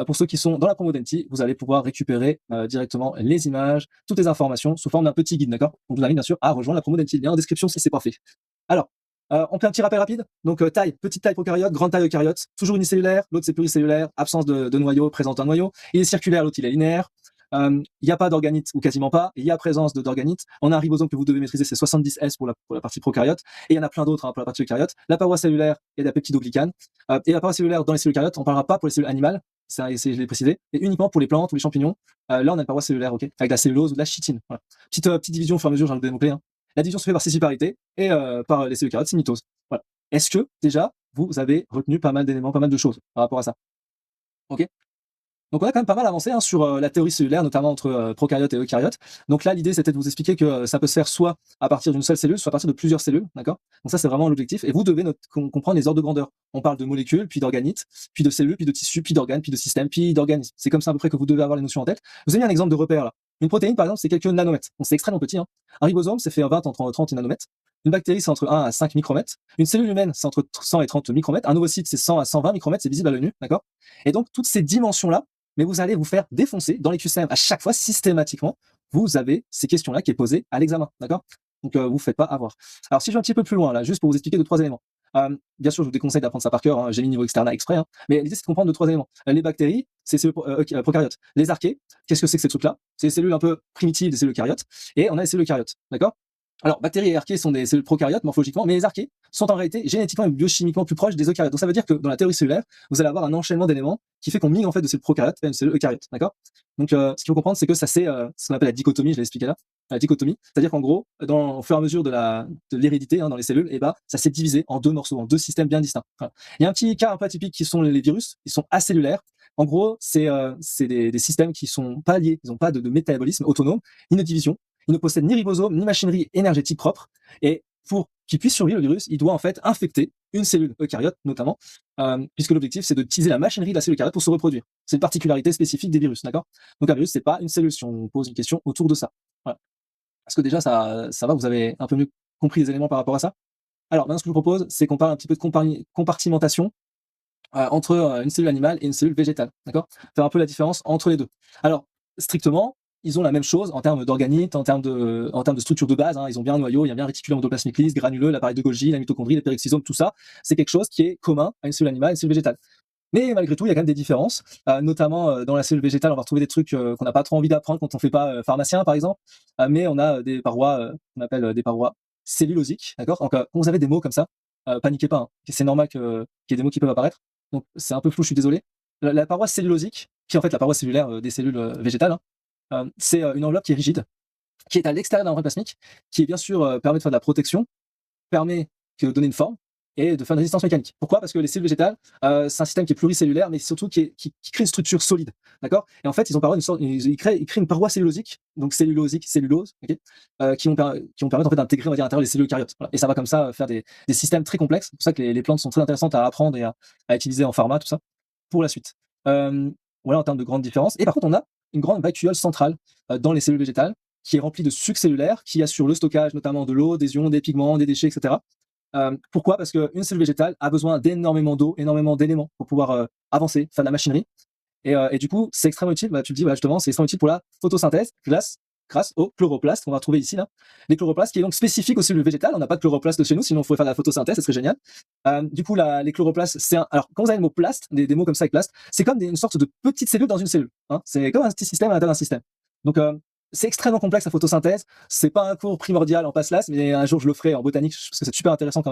Pour ceux qui sont dans la promo Denti, vous allez pouvoir récupérer directement les images, toutes les informations sous forme d'un petit guide, d'accord? Donc, je vous invite bien sûr à rejoindre la promo Denti, lien en description si c'est pas fait. Alors, on fait un petit rappel rapide. Donc, taille, petite taille prokaryote, grande taille eucaryote, toujours unicellulaire, l'autre c'est pluricellulaire, absence de noyau, présente un noyau. Il est circulaire, l'autre il est linéaire. Il n'y a pas d'organite ou quasiment pas. Il y a présence d'organite. On a un ribosome que vous devez maîtriser, c'est 70S pour la partie prokaryote. Et il y en a plein d'autres pour la partie eucaryote. La paroi cellulaire et la peptidoglycane. Et la paroi cellulaire dans les cellules eucaryotes, on ne parlera pas pour les cellules animales. Ça, je l'ai précisé. Et uniquement pour les plantes ou les champignons. Là, on a une paroi cellulaire, ok, avec la cellulose ou de la chitine. Voilà. Petite division au fur et à mesure, j'ai enlevé des mots-clés. La division se fait par sessiparité et par les cellules eucaryotes, c'est mitose. Voilà. Est-ce que déjà vous avez retenu pas mal d'éléments, pas mal de choses par rapport à ça? Ok. Donc on a quand même pas mal avancé sur la théorie cellulaire, notamment entre prokaryotes et eucaryotes. Donc là, l'idée, c'était de vous expliquer que ça peut se faire soit à partir d'une seule cellule, soit à partir de plusieurs cellules, d'accord? Donc ça, c'est vraiment l'objectif. Et vous devez comprendre les ordres de grandeur. On parle de molécules, puis d'organites, puis de cellules, puis de tissus, puis d'organes, puis de systèmes, puis d'organismes. C'est comme ça à peu près que vous devez avoir les notions en tête. Je vous ai mis un exemple de repère là. Une protéine, par exemple, c'est quelques nanomètres. Donc c'est extrêmement petit. Un ribosome, c'est fait 20 entre 30 nanomètres. Une bactérie, c'est entre 1 à 5 micromètres. Une cellule humaine, c'est entre 100 et 30 micromètres. Un ovocyte, c'est 100 à 120 micromètres, c'est visible à l'œil nu, d'accord? Et donc, toutes ces dimensions-là, mais vous allez vous faire défoncer dans les QCM à chaque fois, systématiquement. Vous avez ces questions-là qui est posées à l'examen, d'accord? Donc, vous ne faites pas avoir. Alors, si je vais un petit peu plus loin, là, juste pour vous expliquer 2-3 éléments. Bien sûr, je vous déconseille d'apprendre ça par cœur, j'ai mis niveau externe exprès, mais l'idée, c'est de comprendre 2-3 éléments. Les bactéries, c'est cellules prokaryotes. Les archées, qu'est-ce que c'est que ces trucs-là? C'est des cellules un peu primitives, des cellules eucaryotes, et on a les cellules eucaryotes, d'accord? Alors, bactéries et archées sont des cellules prokaryotes morphologiquement, mais les archées sont en réalité génétiquement et biochimiquement plus proches des eucaryotes. Donc ça veut dire que dans la théorie cellulaire, vous allez avoir un enchaînement d'éléments qui fait qu'on migre en fait de cellules prokaryotes vers une cellule eucaryote, d'accord? Donc ce qu'il faut comprendre, c'est que ça c'est ce qu'on appelle la dichotomie, je l'ai expliqué là. La dichotomie, c'est-à-dire qu'en gros, au fur et à mesure de l'hérédité dans les cellules, et ça s'est divisé en deux morceaux, en deux systèmes bien distincts. Voilà. Il y a un petit cas un peu atypique qui sont les virus, ils sont acellulaires. En gros, c'est des systèmes qui sont pas liés, ils n'ont pas de métabolisme autonome, ni de division. Il ne possède ni ribosome, ni machinerie énergétique propre. Et pour qu'il puisse survivre, le virus, il doit en fait infecter une cellule eucaryote, notamment, puisque l'objectif, c'est d'utiliser la machinerie de la cellule eucaryote pour se reproduire. C'est une particularité spécifique des virus, d'accord? Donc un virus, c'est pas une cellule, si on pose une question autour de ça. Voilà. Est-ce que déjà, ça va, vous avez un peu mieux compris les éléments par rapport à ça? Alors, maintenant, ce que je vous propose, c'est qu'on parle un petit peu de compartimentation entre une cellule animale et une cellule végétale, d'accord? Faire un peu la différence entre les deux. Alors, strictement, ils ont la même chose en termes d'organites, en termes de structure de base. Ils ont bien un noyau, il y a bien un réticulum endoplasmique lisse, granuleux, l'appareil de Golgi, la mitochondrie, les peroxysomes, tout ça. C'est quelque chose qui est commun à une cellule animale et une cellule végétale. Mais malgré tout, il y a quand même des différences, notamment dans la cellule végétale, on va retrouver des trucs qu'on n'a pas trop envie d'apprendre quand on ne fait pas pharmacien, par exemple. Mais on a des parois qu'on appelle des parois cellulosiques, d'accord? Donc, quand vous avez des mots comme ça, paniquez pas. C'est normal qu'il y ait des mots qui peuvent apparaître. Donc, c'est un peu flou, je suis désolé. La paroi cellulosique, qui est en fait la paroi cellulaire des cellules végétales, c'est une enveloppe qui est rigide, qui est à l'extérieur d'un membrane plasmique, qui bien sûr permet de faire de la protection, permet de donner une forme et de faire une résistance mécanique. Pourquoi? Parce que les cellules végétales, c'est un système qui est pluricellulaire, mais surtout qui crée une structure solide, d'accord? Et en fait, ils créent une paroi cellulosique, donc cellulosique, cellulose, okay, qui vont permettre en fait d'intégrer, on va dire, à l'intérieur les cellules eucaryotes. Voilà. Et ça va comme ça faire des systèmes très complexes. C'est pour ça que les plantes sont très intéressantes à apprendre et à utiliser en pharma, tout ça, pour la suite. Voilà en termes de grandes différences. Et par contre, on a une grande vacuole centrale dans les cellules végétales qui est remplie de sucs cellulaires qui assure le stockage notamment de l'eau, des ions, des pigments, des déchets, etc. Pourquoi? Parce qu'une cellule végétale a besoin d'énormément d'eau, énormément d'éléments pour pouvoir avancer, faire de la machinerie. Et du coup, c'est extrêmement utile, tu le dis, justement, c'est extrêmement utile pour la photosynthèse grâce aux chloroplastes qu'on va trouver ici, là. Les chloroplastes qui est donc spécifique aux cellules végétales. On n'a pas de chloroplastes chez nous, sinon il faudrait faire de la photosynthèse, ce serait génial. Du coup, les chloroplastes, alors, quand vous avez le mot plaste, des mots comme ça avec plaste, c'est comme une sorte de petite cellule dans une cellule. C'est comme un petit système à l'intérieur d'un système. Donc, c'est extrêmement complexe la photosynthèse. C'est pas un cours primordial en passe-las, mais un jour je le ferai en botanique parce que c'est super intéressant quand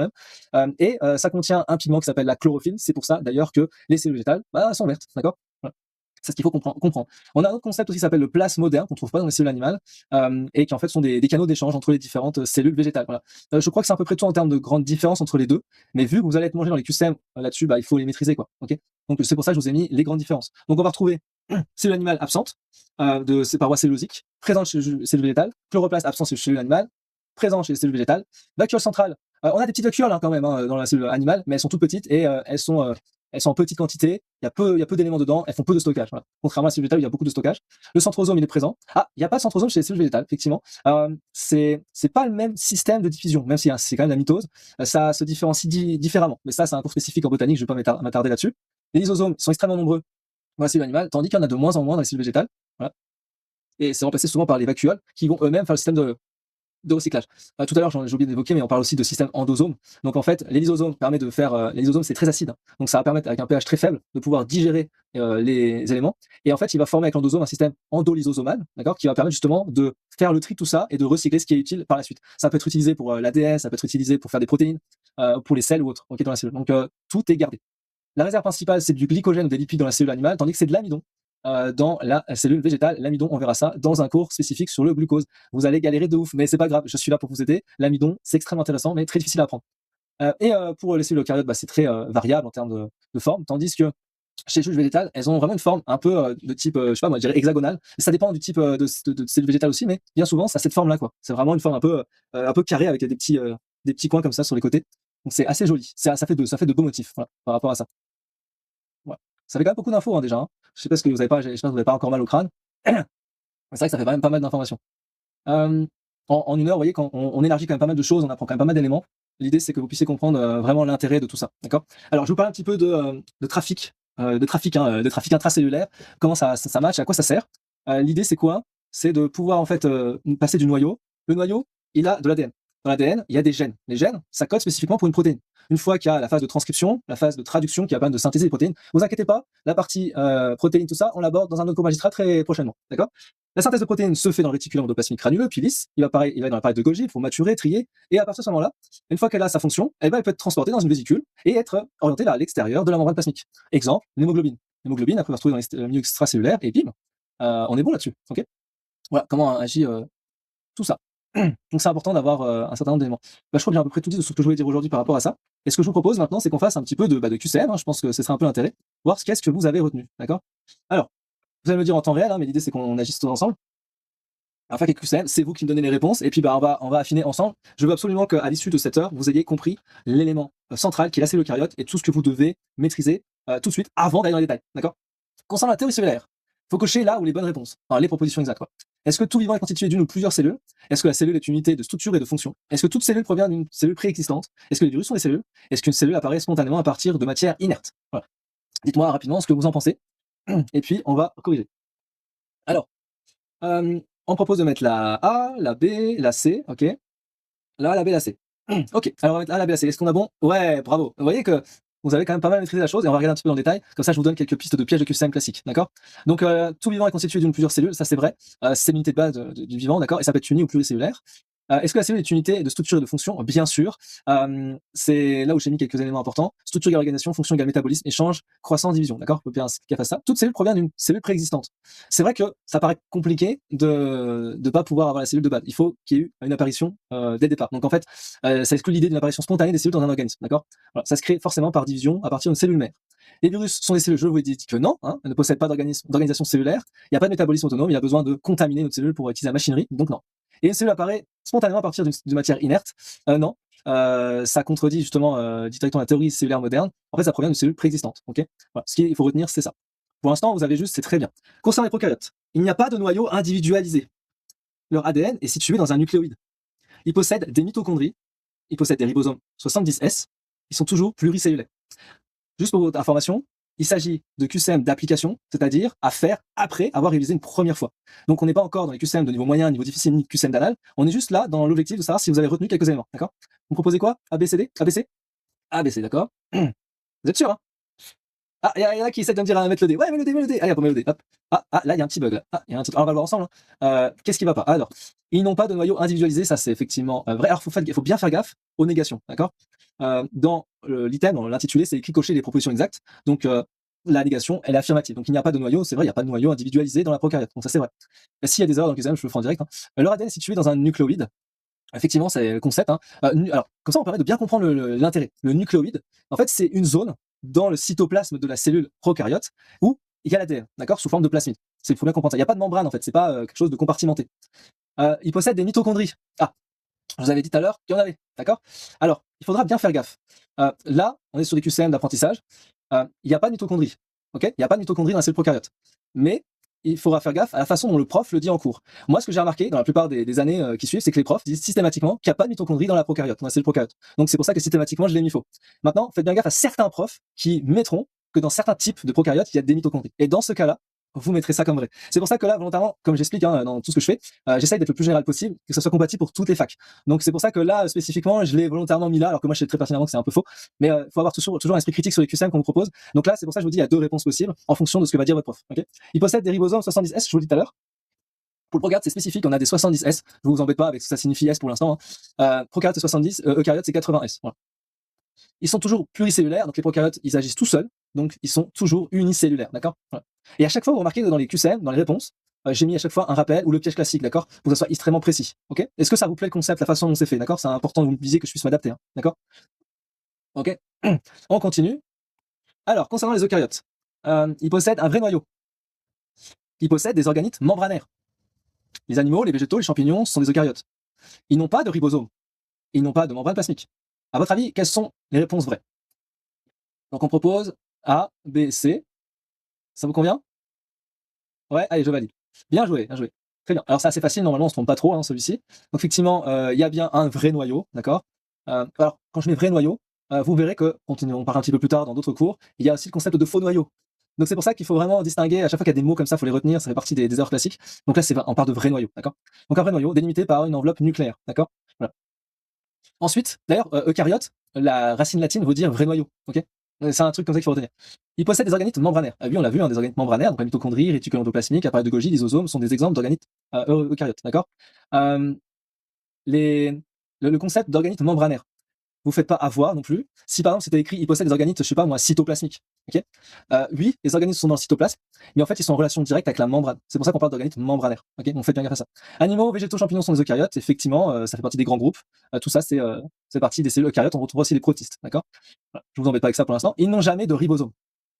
même. Ça contient un pigment qui s'appelle la chlorophylle. C'est pour ça d'ailleurs que les cellules végétales sont vertes, d'accord? Voilà. C'est ce qu'il faut comprendre. On a un autre concept aussi qui s'appelle le plasmoderne, qu'on ne trouve pas dans les cellules animales, et qui en fait sont des canaux d'échange entre les différentes cellules végétales. Voilà. Je crois que c'est à peu près tout en termes de grandes différences entre les deux, mais vu que vous allez être mangé dans les QCM là-dessus, il faut les maîtriser, quoi. Okay, donc c'est pour ça que je vous ai mis les grandes différences. Donc on va retrouver cellule animale absente de ces parois cellulosiques, présente chez les cellules végétales, chloroplaste absent chez les cellules animales, présent chez les cellules végétales, vacuole centrale. On a des petites vacuoles quand même dans la cellule animale, mais elles sont toutes petites et elles sont elles sont en petite quantité, il y a peu d'éléments dedans, elles font peu de stockage. Voilà. Contrairement à la cellule végétale où il y a beaucoup de stockage. Le centrosome, il est présent. Ah, il n'y a pas de centrosome chez les cellules végétales, effectivement. C'est pas le même système de diffusion, même si c'est quand même la mitose. Ça se différencie différemment. Mais ça, c'est un cours spécifique en botanique, je ne vais pas m'attarder là-dessus. Les lysosomes sont extrêmement nombreux dans la cellule animale, tandis qu'il y en a de moins en moins dans les cellules végétales. Voilà. Et c'est remplacé souvent par les vacuoles qui vont eux-mêmes faire le système de recyclage. Tout à l'heure, j'ai oublié d'évoquer, mais on parle aussi de système endosome. Donc en fait, les lysosomes permettent de faire. Les lysosomes, c'est très acide, hein. Donc ça va permettre, avec un pH très faible, de pouvoir digérer les éléments. Et en fait, il va former avec l'endosome un système endolysosomal, d'accord, qui va permettre justement de faire le tri de tout ça et de recycler ce qui est utile par la suite. Ça peut être utilisé pour l'ADN, ça peut être utilisé pour faire des protéines, pour les selles ou autres, dans la cellule. Donc tout est gardé. La réserve principale, c'est du glycogène ou des lipides dans la cellule animale, tandis que c'est de l'amidon dans la cellule végétale. L'amidon, on verra ça dans un cours spécifique sur le glucose. Vous allez galérer de ouf, mais c'est pas grave, je suis là pour vous aider. L'amidon, c'est extrêmement intéressant, mais très difficile à apprendre. Pour les cellules eucaryotes, c'est très variable en termes de forme, tandis que chez les cellules végétales, elles ont vraiment une forme un peu de type, je sais pas moi, je dirais hexagonale. Et ça dépend du type de cellules végétales aussi, mais bien souvent, ça a cette forme-là, quoi. C'est vraiment une forme un peu carrée avec des petits coins comme ça sur les côtés. Donc c'est assez joli. Ça fait de beaux motifs, voilà, par rapport à ça. Ouais. Ça fait quand même beaucoup d'infos, hein, déjà, hein. Je sais pas ce que vous avez pas, je sais pas si vous avez pas encore mal au crâne. C'est vrai que ça fait quand même pas mal d'informations. En 1 heure, vous voyez, quand on élargit quand même pas mal de choses, on apprend quand même pas mal d'éléments. L'idée, c'est que vous puissiez comprendre vraiment l'intérêt de tout ça, d'accord? Alors, je vous parle un petit peu de trafic, de trafic intracellulaire. Comment ça marche, à quoi ça sert? L'idée, c'est quoi? C'est de pouvoir en fait passer du noyau. Le noyau, il a de l'ADN. Dans l'ADN, il y a des gènes. Les gènes, ça code spécifiquement pour une protéine. Une fois qu'il y a la phase de transcription, la phase de traduction qui va permettre de synthétiser les protéines, vous inquiétez pas, la partie protéines, tout ça, on l'aborde dans un autre cours magistral très prochainement, d'accord? La synthèse de protéines se fait dans le réticulum endoplasmique granuleux, puis lisse. Il va dans l'appareil de Golgi, il faut maturer, trier. Et à partir de ce moment-là, une fois qu'elle a sa fonction, elle peut être transportée dans une vésicule et être orientée vers l'extérieur de la membrane plasmique. Exemple, l'hémoglobine. L'hémoglobine, après, va se trouver dans le milieu extracellulaire et bim, on est bon là-dessus. Ok, voilà comment agit tout ça. Donc c'est important d'avoir un certain nombre d'éléments. Je crois que j'ai à peu près tout dit de ce que je voulais dire aujourd'hui par rapport à ça. Et ce que je vous propose maintenant, c'est qu'on fasse un petit peu de QCM, hein. Je pense que ce serait un peu l'intérêt, voir qu'est-ce que vous avez retenu. D'accord? Alors, vous allez me dire en temps réel, hein, mais l'idée c'est qu'on agisse tous ensemble. Alors, faire quelques QCM, c'est vous qui me donnez les réponses, et puis on va affiner ensemble. Je veux absolument qu'à l'issue de cette heure, vous ayez compris l'élément central qui est la cellule eucaryote et tout ce que vous devez maîtriser tout de suite avant d'aller dans les détails. D'accord? Concernant la théorie cellulaire, il faut cocher là où les bonnes réponses, enfin les propositions exactes, quoi. Est-ce que tout vivant est constitué d'une ou plusieurs cellules? Est-ce que la cellule est une unité de structure et de fonction? Est-ce que toute cellule provient d'une cellule préexistante? Est-ce que les virus sont des cellules? Est-ce qu'une cellule apparaît spontanément à partir de matière inerte? Voilà. Dites-moi rapidement ce que vous en pensez, et puis on va corriger. Alors, on propose de mettre la A, la B, la C, ok? La A, la B, la C. Ok, alors on va mettre la A, la B, la C. Est-ce qu'on a bon? Ouais, bravo. Vous voyez que vous avez quand même pas mal maîtrisé la chose et on va regarder un petit peu dans le détail. Comme ça, je vous donne quelques pistes de pièges de QCM classiques, d'accord? Donc, tout vivant est constitué d'une ou plusieurs cellules, ça c'est vrai. C'est l'unité de base du vivant, d'accord? Et ça peut être uni ou pluricellulaire. Est-ce que la cellule est une unité de structure et de fonction? Bien sûr. C'est là où j'ai mis quelques éléments importants. Structure égale organisation, fonction égale métabolisme, échange, croissance, division, d'accord? On peut bien gaffe à ça. Toute cellule provient d'une cellule préexistante. C'est vrai que ça paraît compliqué de pas pouvoir avoir la cellule de base. Il faut qu'il y ait eu une apparition dès le départ. Donc en fait, ça exclut l'idée d'une apparition spontanée des cellules dans un organisme, d'accord? Voilà, ça se crée forcément par division à partir d'une cellule mère. Les virus sont des cellules, je vous ai dit que non, hein, elles ne possèdent pas d'organisation cellulaire. Il n'y a pas de métabolisme autonome, il y a besoin de contaminer notre cellule pour utiliser la machinerie, donc non. Et une cellule apparaît spontanément à partir d'une matière inerte, non. Ça contredit justement directement la théorie cellulaire moderne. En fait, ça provient d'une cellule préexistante. Okay, voilà. Ce qu'il faut retenir, c'est ça. Pour l'instant, vous avez juste, c'est très bien. Concernant les prokaryotes, il n'y a pas de noyau individualisé. Leur ADN est situé dans un nucléoïde. Ils possèdent des mitochondries, ils possèdent des ribosomes 70S, ils sont toujours pluricellulaires. Juste pour votre information, il s'agit de QCM d'application, c'est-à-dire à faire après avoir révisé une première fois. Donc on n'est pas encore dans les QCM de niveau moyen, niveau difficile, ni QCM d'anal. On est juste là dans l'objectif de savoir si vous avez retenu quelques éléments, d'accord? Vous proposez quoi? ABCD? ABC? ABC, d'accord. Vous êtes sûr, hein? Ah, il y en a qui essaient de me dire mettre le dé. Ouais, mets le dé. Allez, hop, mets le dé. Hop. Là, il y a un petit bug là. Il y a un truc. Alors, on va le voir ensemble, hein. Qu'est-ce qui va pas? Alors, ils n'ont pas de noyau individualisé, ça c'est effectivement vrai. Alors, faut bien faire gaffe aux négations, d'accord? Dans l'item, dans l'intitulé, c'est écrit cocher les propositions exactes. Donc, la négation, elle est affirmative. Donc, il n'y a pas de noyau, c'est vrai, il n'y a pas de noyau individualisé dans la prokaryote. Donc, ça c'est vrai. S'il y a des erreurs dans le QCM, je le ferai en direct, hein. Leur ADN est situé dans un nucléoïde. Effectivement, c'est le concept, hein. Alors, comme ça, on permet de bien comprendre l'intérêt. Le nucléoïde, en fait, c'est une zone dans le cytoplasme de la cellule prokaryote où il y a l'ADN, d'accord, sous forme de plasmide. Il faut bien comprendre ça. Il n'y a pas de membrane, en fait, c'est pas quelque chose de compartimenté. Il possède des mitochondries. Ah, je vous avais dit tout à l'heure qu'il y en avait, d'accord? Alors, il faudra bien faire gaffe. Là, on est sur des QCM d'apprentissage. il n'y a pas de mitochondrie. Ok, il n'y a pas de mitochondrie dans la cellule prokaryote. Mais il faudra faire gaffe à la façon dont le prof le dit en cours. Moi, ce que j'ai remarqué dans la plupart des années qui suivent, c'est que les profs disent systématiquement qu'il n'y a pas de mitochondrie dans la prokaryote, dans la cellule prokaryote. Donc c'est pour ça que systématiquement, je l'ai mis faux. Maintenant, faites bien gaffe à certains profs qui mettront que dans certains types de prokaryotes, il y a des mitochondries. Et dans ce cas-là, vous mettrez ça comme vrai. C'est pour ça que là, volontairement, comme j'explique dans tout ce que je fais, j'essaye d'être le plus général possible, que ça soit compatible pour toutes les facs. Donc c'est pour ça que là, spécifiquement, je l'ai volontairement mis là, alors que moi je sais très pertinemment que c'est un peu faux. Mais il faut avoir toujours un esprit critique sur les QCM qu'on vous propose. Donc là, c'est pour ça que je vous dis, il y a deux réponses possibles en fonction de ce que va dire votre prof. Okay, il possède des ribosomes 70S, je vous le dis tout à l'heure. Pour le prokaryote, c'est spécifique, on a des 70S. Je vous embête pas avec ce que ça signifie S pour l'instant. Prokaryote, c'est 70, eucaryote, c'est 80S. Voilà. Ils sont toujours pluricellulaires, donc les prokaryotes, ils agissent tout seuls, donc ils sont toujours unicellulaires, d'accord, voilà. Et à chaque fois, vous remarquez que dans les QCM, dans les réponses, j'ai mis à chaque fois un rappel ou le piège classique, d'accord, pour que ça soit extrêmement précis, ok. Est-ce que ça vous plaît le concept, la façon dont c'est fait, d'accord? C'est important que vous me disiez que je puisse m'adapter, hein, d'accord? Ok. On continue. Alors, concernant les eucaryotes, ils possèdent un vrai noyau. Ils possèdent des organites membranaires. Les animaux, les végétaux, les champignons sont des eucaryotes. Ils n'ont pas de ribosome. Ils n'ont pas de membrane plasmique. À votre avis, quelles sont les réponses vraies? Donc on propose A, B, C. Ça vous convient? Ouais, allez, je valide. Bien joué, bien joué. Très bien. Alors c'est assez facile, normalement on se trompe pas trop, hein, celui-ci. Donc effectivement, il y a bien un vrai noyau, d'accord? Alors quand je mets vrai noyau, vous verrez que, on parlera un petit peu plus tard dans d'autres cours, il y a aussi le concept de faux noyau. Donc c'est pour ça qu'il faut vraiment distinguer, à chaque fois qu'il y a des mots comme ça, il faut les retenir, ça fait partie des erreurs classiques. Donc là, on parle de vrai noyau, d'accord? Donc un vrai noyau délimité par une enveloppe nucléaire, d'accord? Voilà. Ensuite, d'ailleurs, eucaryote, la racine latine veut dire vrai noyau, ok? C'est un truc comme ça qu'il faut retenir. Il possède des organites membranaires. Oui, on l'a vu, hein, des organites membranaires, donc la mitochondrie, réticule endoplasmique, appareil de Golgi, lysosomes sont des exemples d'organites eucaryotes, d'accord? Euh, le concept d'organites membranaires, vous faites pas avoir non plus. Si par exemple c'était écrit, il possède des organites, je sais pas moi, cytoplasmiques, ok? Oui, les organites sont dans le cytoplasme, mais en fait ils sont en relation directe avec la membrane. C'est pour ça qu'on parle d'organites membranaires, ok? Donc faites bien gaffe à ça. Animaux, végétaux, champignons sont des eucaryotes, effectivement, ça fait partie des grands groupes. Tout ça, c'est partie des cellules eucaryotes. On retrouve aussi les protistes, d'accord? Voilà. Je vous embête pas avec ça pour l'instant. Ils n'ont jamais de ribosome.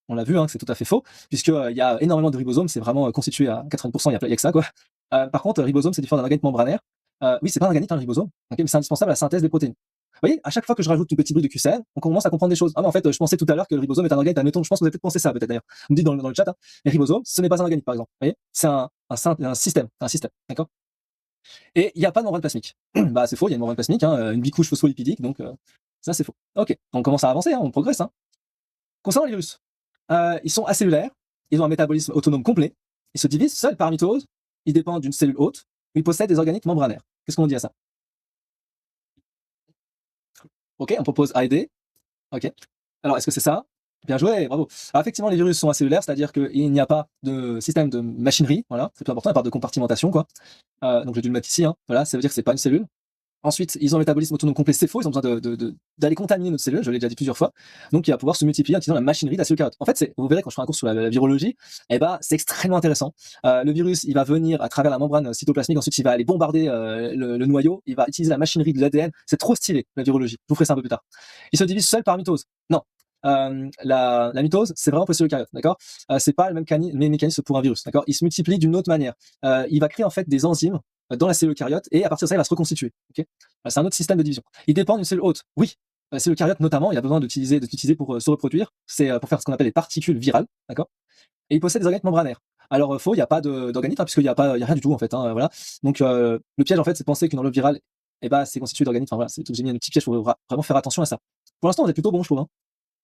On l'a vu, hein, que c'est tout à fait faux, puisque il y a énormément de ribosomes, c'est vraiment constitué à 80%, il y a que ça, quoi. Par contre, ribosome, c'est différent d'un organite membranaire. Oui, c'est pas un organite, hein, le ribosome, ok, mais c'est indispensable à la synthèse des protéines. Vous voyez, à chaque fois que je rajoute une petite brique de QCM, on commence à comprendre des choses. Ah, mais en fait, je pensais tout à l'heure que le ribosome est un organite, admettons, je pense que vous avez peut-être pensé ça, peut-être d'ailleurs. Vous me dites dans le chat, hein, les ribosomes, ce n'est pas un organite, par exemple. Vous voyez, c'est un système, d'accord? Et il n'y a pas de membrane plasmique. Bah, c'est faux, il y a une membrane plasmique, hein, une bicouche phospholipidique, donc ça, c'est faux. Ok, on commence à avancer, hein, on progresse, hein. Concernant les virus, ils sont acellulaires, ils ont un métabolisme autonome complet, ils se divisent seuls par mitose, ils dépendent d'une cellule hôte, ils possèdent des organites membranaires. Qu'est-ce qu'on dit à ça? Ok, on propose A et D. Ok. Alors, est-ce que c'est ça? Bien joué, bravo. Alors, effectivement, les virus sont acellulaires, c'est-à-dire qu'il n'y a pas de système de machinerie, voilà, c'est tout important, il n'y a pas de compartimentation, quoi. Donc j'ai dû le mettre ici, hein. Voilà, ça veut dire que c'est pas une cellule. Ensuite, ils ont un métabolisme autonome complet, c'est faux, ils ont besoin d'aller contaminer notre cellule, je l'ai déjà dit plusieurs fois. Donc, il va pouvoir se multiplier en utilisant la machinerie de la cellule eucaryote. En fait, vous verrez quand je ferai un cours sur la virologie, eh ben, c'est extrêmement intéressant. Le virus, il va venir à travers la membrane cytoplasmique, ensuite, il va aller bombarder le noyau, il va utiliser la machinerie de l'ADN. C'est trop stylé, la virologie. Je vous ferai ça un peu plus tard. Il se divise seul par mitose. Non. La mitose, c'est vraiment pour les cellules eucaryotes, d'accord? C'est pas le même mécanisme pour un virus, d'accord? Il se multiplie d'une autre manière. Il va créer en fait des enzymes dans la cellule eucaryote et à partir de ça, il va se reconstituer. Okay, c'est un autre système de division. Il dépend d'une cellule hôte. Oui, la cellule eucaryote notamment, il a besoin d'utiliser pour se reproduire. C'est pour faire ce qu'on appelle des particules virales, d'accord? Et il possède des organites membranaires. Alors faux, il n'y a pas d'organites, hein, puisqu'il n'y a pas, il y a rien du tout en fait. Hein, voilà. Donc le piège en fait, c'est de penser qu'une enveloppe virale, eh ben, c'est constitué d'organites. Enfin voilà, j'ai mis un petit piège pour vraiment faire attention à ça. Pour l'instant, vous êtes plutôt bon, je trouve.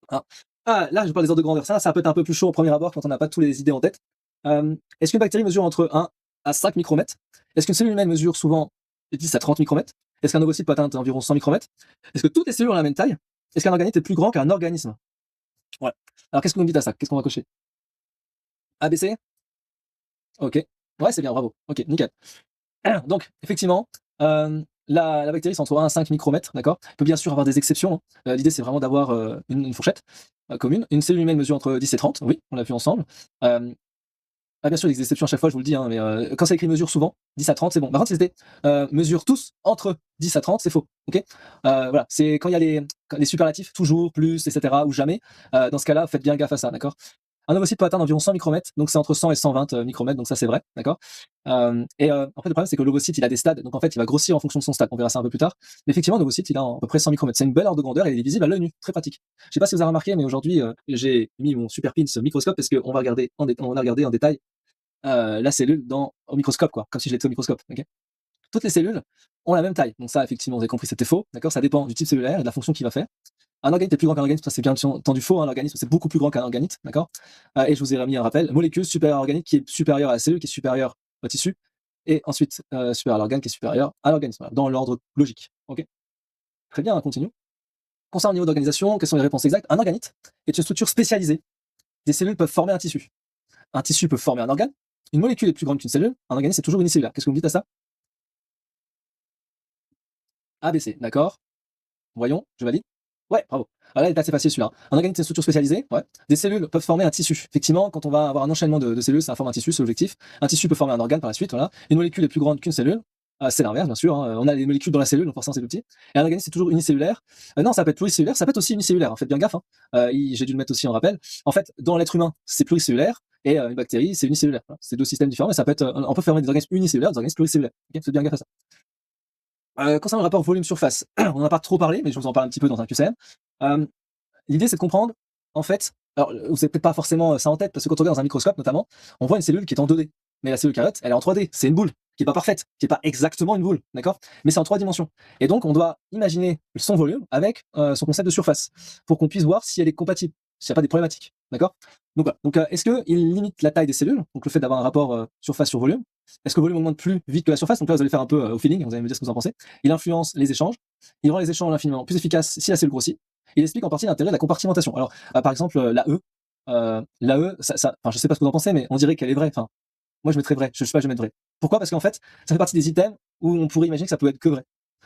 Hein. Là, je parle des ordres de grandeur. Ça peut être un peu plus chaud au premier abord quand on n'a pas toutes les idées en tête. Est-ce qu'une bactérie mesure entre 1 à 5 micromètres? Est-ce qu'une cellule humaine mesure souvent 10 à 30 micromètres? Est-ce qu'un ovocyte peut atteindre environ 100 micromètres? Est-ce que toutes les cellules ont la même taille? Est-ce qu'un organite est plus grand qu'un organisme? Ouais. Alors, qu'est-ce que vous me dites à ça? Qu'est-ce qu'on va cocher? A, B, C? Ok. Ouais, c'est bien, bravo. Ok, nickel. Donc, effectivement, la bactérie, c'est entre 1 à 5 micromètres, d'accord? Il peut bien sûr avoir des exceptions. Hein. L'idée, c'est vraiment d'avoir une fourchette commune. Une cellule humaine mesure entre 10 et 30, oui, on l'a vu ensemble. Bien sûr, il y a des exceptions à chaque fois, je vous le dis, hein, mais quand c'est écrit mesure souvent, 10 à 30, c'est bon. Par contre, si c'était mesure tous entre 10 à 30, c'est faux. Ok, voilà, c'est quand il y a les superlatifs, toujours, plus, etc., ou jamais. Dans ce cas-là, faites bien gaffe à ça, d'accord? Un ovocyte peut atteindre environ 100 micromètres, donc c'est entre 100 et 120 micromètres, donc ça c'est vrai, d'accord. En fait, le problème c'est que l'ovocyte il a des stades, donc en fait il va grossir en fonction de son stade. On verra ça un peu plus tard. Mais effectivement, l'ovocyte il a à peu près 100 micromètres. C'est une belle ordre de grandeur et il est visible à l'œil nu, très pratique. Je sais pas si vous avez remarqué, mais aujourd'hui j'ai mis mon super pins microscope parce qu'on va regarder on a regardé en détail la cellule au microscope, quoi, comme si je l'étais au microscope. Ok. Toutes les cellules ont la même taille. Donc ça, effectivement, vous avez compris, c'était faux, d'accord. Ça dépend du type cellulaire et de la fonction qu'il va faire. Un organite est plus grand qu'un organisme, ça c'est bien entendu faux, hein, l'organisme c'est beaucoup plus grand qu'un organite, d'accord. Et je vous ai remis un rappel, molécule supérieure à l'organique qui est supérieure à la cellule, qui est supérieure au tissu, et ensuite supérieure à l'organe qui est supérieur à l'organisme, voilà, dans l'ordre logique. Ok. Très bien, on continue. Concernant le niveau d'organisation, quelles sont les réponses exactes? Un organite est une structure spécialisée. Des cellules peuvent former un tissu. Un tissu peut former un organe. Une molécule est plus grande qu'une cellule. Un organisme c'est toujours unicellulaire. Qu'est-ce que vous me dites à ça? ABC, d'accord. Voyons, je valide. Ouais, bravo. Ah là, il est assez facile celui-là. Un organisme, c'est une structure spécialisée. Ouais. Des cellules peuvent former un tissu. Effectivement, quand on va avoir un enchaînement de cellules, ça forme un tissu, c'est l'objectif. Un tissu peut former un organe par la suite. Voilà. Une molécule est plus grande qu'une cellule. C'est l'inverse, bien sûr. Hein. On a les molécules dans la cellule, donc forcément c'est plus petit. Et un organisme, c'est toujours unicellulaire. Non, ça peut être pluricellulaire, ça peut être aussi unicellulaire. Hein. Faites bien gaffe. Hein. J'ai dû le mettre aussi en rappel. En fait, dans l'être humain, c'est pluricellulaire. Et une bactérie, c'est unicellulaire. Voilà. C'est deux systèmes différents, mais ça peut être. On peut former des organismes unicellulaires, des organismes pluricellulaires. Okay, faites bien gaffe à ça. Concernant le rapport volume-surface, on n'en a pas trop parlé, mais je vous en parle un petit peu dans un QCM. Euh, L'idée, c'est de comprendre, en fait, alors vous n'avez peut-être pas forcément ça en tête, parce que quand on regarde dans un microscope notamment, on voit une cellule qui est en 2D. Mais la cellule cariote, elle est en 3D. C'est une boule qui n'est pas parfaite, qui n'est pas exactement une boule, d'accord. Mais c'est en 3 dimensions. Et donc, on doit imaginer son volume avec son concept de surface, pour qu'on puisse voir si elle est compatible, s'il n'y a pas des problématiques, d'accord. Donc voilà. Donc, est-ce qu'il limite la taille des cellules, donc le fait d'avoir un rapport surface sur volume? Est-ce que le volume augmente plus vite que la surface? Donc là, vous allez faire un peu au feeling, vous allez me dire ce que vous en pensez. Il influence les échanges. Il rend les échanges infiniment plus efficaces si la cellule grossit. Il explique en partie l'intérêt de la compartimentation. Alors, par exemple, l'AE, enfin, je sais pas ce que vous en pensez, mais on dirait qu'elle est vraie. Enfin, moi, je mettrais vrai. Je sais pas, je vais mettre vrai. Pourquoi? Parce qu'en fait, ça fait partie des items où on pourrait imaginer que ça peut être que vrai.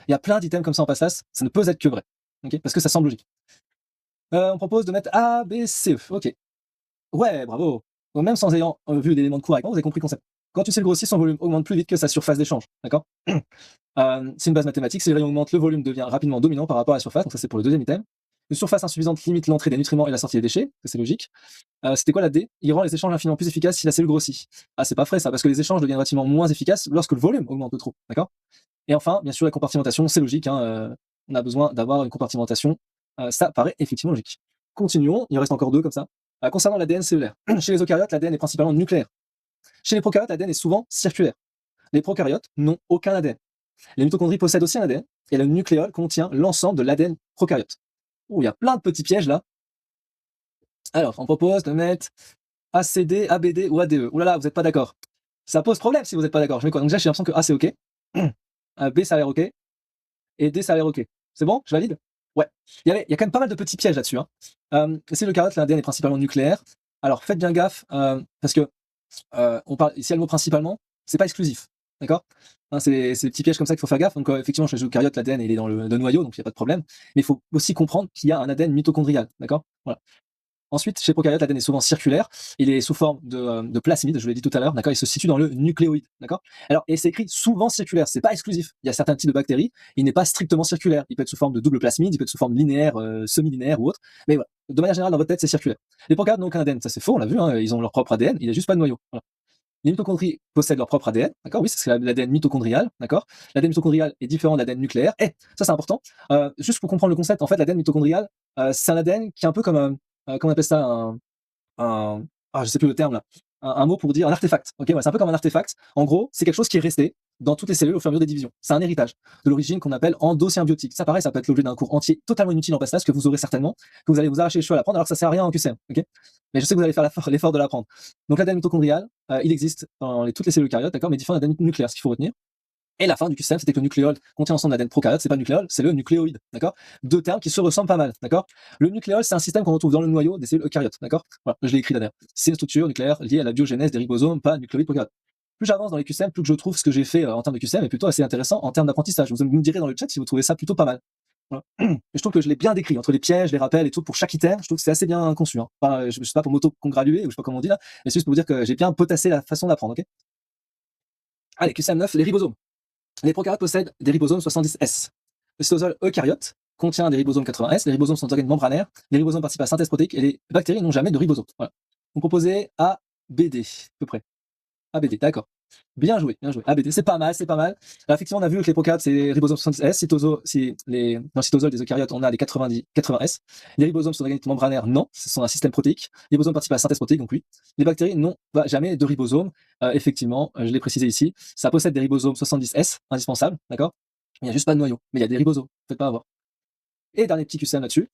Il y a plein d'items comme ça en passe-là, ça ne peut être que vrai. Ok, parce que ça semble logique. On propose de mettre A, B, C, E. Ok. Ouais, bravo. Donc, même sans ayant vu l'élément de cours avec moi, vous avez compris le concept. Quand une cellule grossit, son volume augmente plus vite que sa surface d'échange. D'accord. C'est une base mathématique. Si le rayon augmente, le volume devient rapidement dominant par rapport à la surface. Donc ça, c'est pour le deuxième item. Une surface insuffisante limite l'entrée des nutriments et la sortie des déchets. C'est logique. C'était quoi la D? Il rend les échanges infiniment plus efficaces si la cellule grossit. Ah, c'est pas vrai ça, parce que les échanges deviennent relativement moins efficaces lorsque le volume augmente de trop. D'accord. Et enfin, bien sûr, la compartimentation, c'est logique. Hein, on a besoin d'avoir une compartimentation. Ça paraît effectivement logique. Continuons. Il en reste encore deux comme ça. Concernant l'ADN cellulaire. Chez les eucaryotes, l'ADN est principalement nucléaire. Chez les prokaryotes, l'ADN est souvent circulaire. Les prokaryotes n'ont aucun ADN. Les mitochondries possèdent aussi un ADN, et le nucléole contient l'ensemble de l'ADN prokaryote. Oh, il y a plein de petits pièges là. Alors, on propose de mettre ACD, ABD ou ADE. Ouh là là, vous n'êtes pas d'accord. Ça pose problème si vous n'êtes pas d'accord. Je mets quoi? Donc déjà, j'ai l'impression que A c'est OK, B ça a l'air OK, et D ça a l'air OK. C'est bon? Je valide? Ouais. Il y a quand même pas mal de petits pièges là-dessus. Hein. C'est le cariote, l'ADN est principalement nucléaire. Alors faites bien gaffe, parce que on parle ici le mot principalement, c'est pas exclusif, d'accord. Hein, c'est des petits pièges comme ça qu'il faut faire gaffe. Donc effectivement, chez les eucaryotes, l'ADN il est dans le noyau, donc il n'y a pas de problème. Mais il faut aussi comprendre qu'il y a un ADN mitochondrial, d'accord. Voilà. Ensuite, chez prokaryotes, l'ADN est souvent circulaire. Il est sous forme de plasmide, je vous l'ai dit tout à l'heure, d'accord. Il se situe dans le nucléoïde, d'accord. Alors, et c'est écrit souvent circulaire, c'est pas exclusif. Il y a certains types de bactéries, il n'est pas strictement circulaire. Il peut être sous forme de double plasmide, il peut être sous forme linéaire, semi-linéaire ou autre. Mais voilà, de manière générale, dans votre tête, c'est circulaire. Les prokaryotes n'ont aucun ADN, ça c'est faux, on l'a vu, hein, ils ont leur propre ADN, il n'y a juste pas de noyau. Voilà. Les mitochondries possèdent leur propre ADN, d'accord. Oui, c'est l'ADN mitochondrial, d'accord. L'ADN mitochondrial est différent de l'ADN nucléaire. Et ça, c'est important. Juste pour comprendre le concept, en fait, l'ADN mitochondrial, c'est un ADN qui est un peu comme comment on appelle ça, je sais plus le terme là, un mot pour dire un artefact. Ok, ouais, c'est un peu comme un artefact. En gros, c'est quelque chose qui est resté dans toutes les cellules au fur et à mesure des divisions. C'est un héritage de l'origine qu'on appelle endosymbiotique. Ça, pareil, ça peut être l'objet d'un cours entier totalement inutile en passage que vous aurez certainement, que vous allez vous arracher les cheveux à l'apprendre alors que ça sert à rien en QCM. Ok, mais je sais que vous allez faire l'effort de l'apprendre. Donc l'ADN mitochondrial, il existe dans toutes les cellules eucaryotes, d'accord, mais différent de l'ADN nucléaire, ce qu'il faut retenir. Et la fin du QCM, c'était que le nucléole contient ensemble l'ADN prokaryote, c'est pas le nucléole, c'est le nucléoïde, d'accord. Deux termes qui se ressemblent pas mal, d'accord. Le nucléole, c'est un système qu'on retrouve dans le noyau des cellules eucaryotes, d'accord. Voilà, je l'ai écrit d'ailleurs. C'est une structure nucléaire liée à la biogénèse des ribosomes, pas nucléoïde prokaryote. Plus j'avance dans les QCM, plus que je trouve ce que j'ai fait en termes de QCM est plutôt assez intéressant en termes d'apprentissage. Vous me direz dans le chat si vous trouvez ça plutôt pas mal. Voilà. Et je trouve que je l'ai bien décrit entre les pièges, les rappels et tout pour chaque item. Je trouve que c'est assez bien conçu. Hein. Enfin, je sais pas pour m'auto-congraduer ou je sais pas comment on dit là, mais c'est juste pour vous dire que j'ai bien potassé la façon d'apprendre. Ok. Allez, QCM 9, les ribosomes. Les prokaryotes possèdent des ribosomes 70S. Le cytosol eucaryote contient des ribosomes 80S. Les ribosomes sont des organes membranaires. Les ribosomes participent à la synthèse protéique et les bactéries n'ont jamais de ribosomes. Voilà. On proposait ABD, à peu près. ABD, d'accord. Bien joué, bien joué. ABD, c'est pas mal, c'est pas mal. Alors, effectivement, on a vu que les prokaryotes, c'est ribosome 70S, dans le cytosol des eucaryotes, on a les 80S. Les ribosomes sont des organites membranaires, non, ce sont un système protéique. Les ribosomes participent à la synthèse protéique, donc oui. Les bactéries n'ont jamais de ribosomes. Effectivement, je l'ai précisé ici, ça possède des ribosomes 70S, indispensables, d'accord. Il n'y a juste pas de noyau, mais il y a des ribosomes, faites pas avoir. Et dernier petit QCM là-dessus,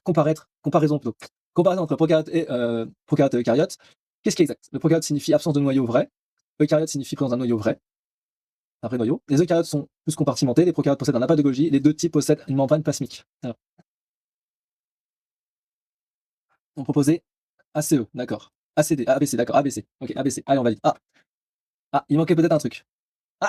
comparaison plutôt. Comparaison entre prokaryote et eucaryote. Qu'est-ce qui est exact? Le prokaryote signifie absence de noyau vrai. Eucaryote signifie présence d'un noyau vrai, un vrai noyau. Les eucaryotes sont plus compartimentés, les prokaryotes possèdent un appât de Golgi, les deux types possèdent une membrane plasmique. Alors, on proposait ACE, d'accord. ACD, ABC, d'accord, ABC. Ok, ABC. Allez, on valide. Il manquait peut-être un truc.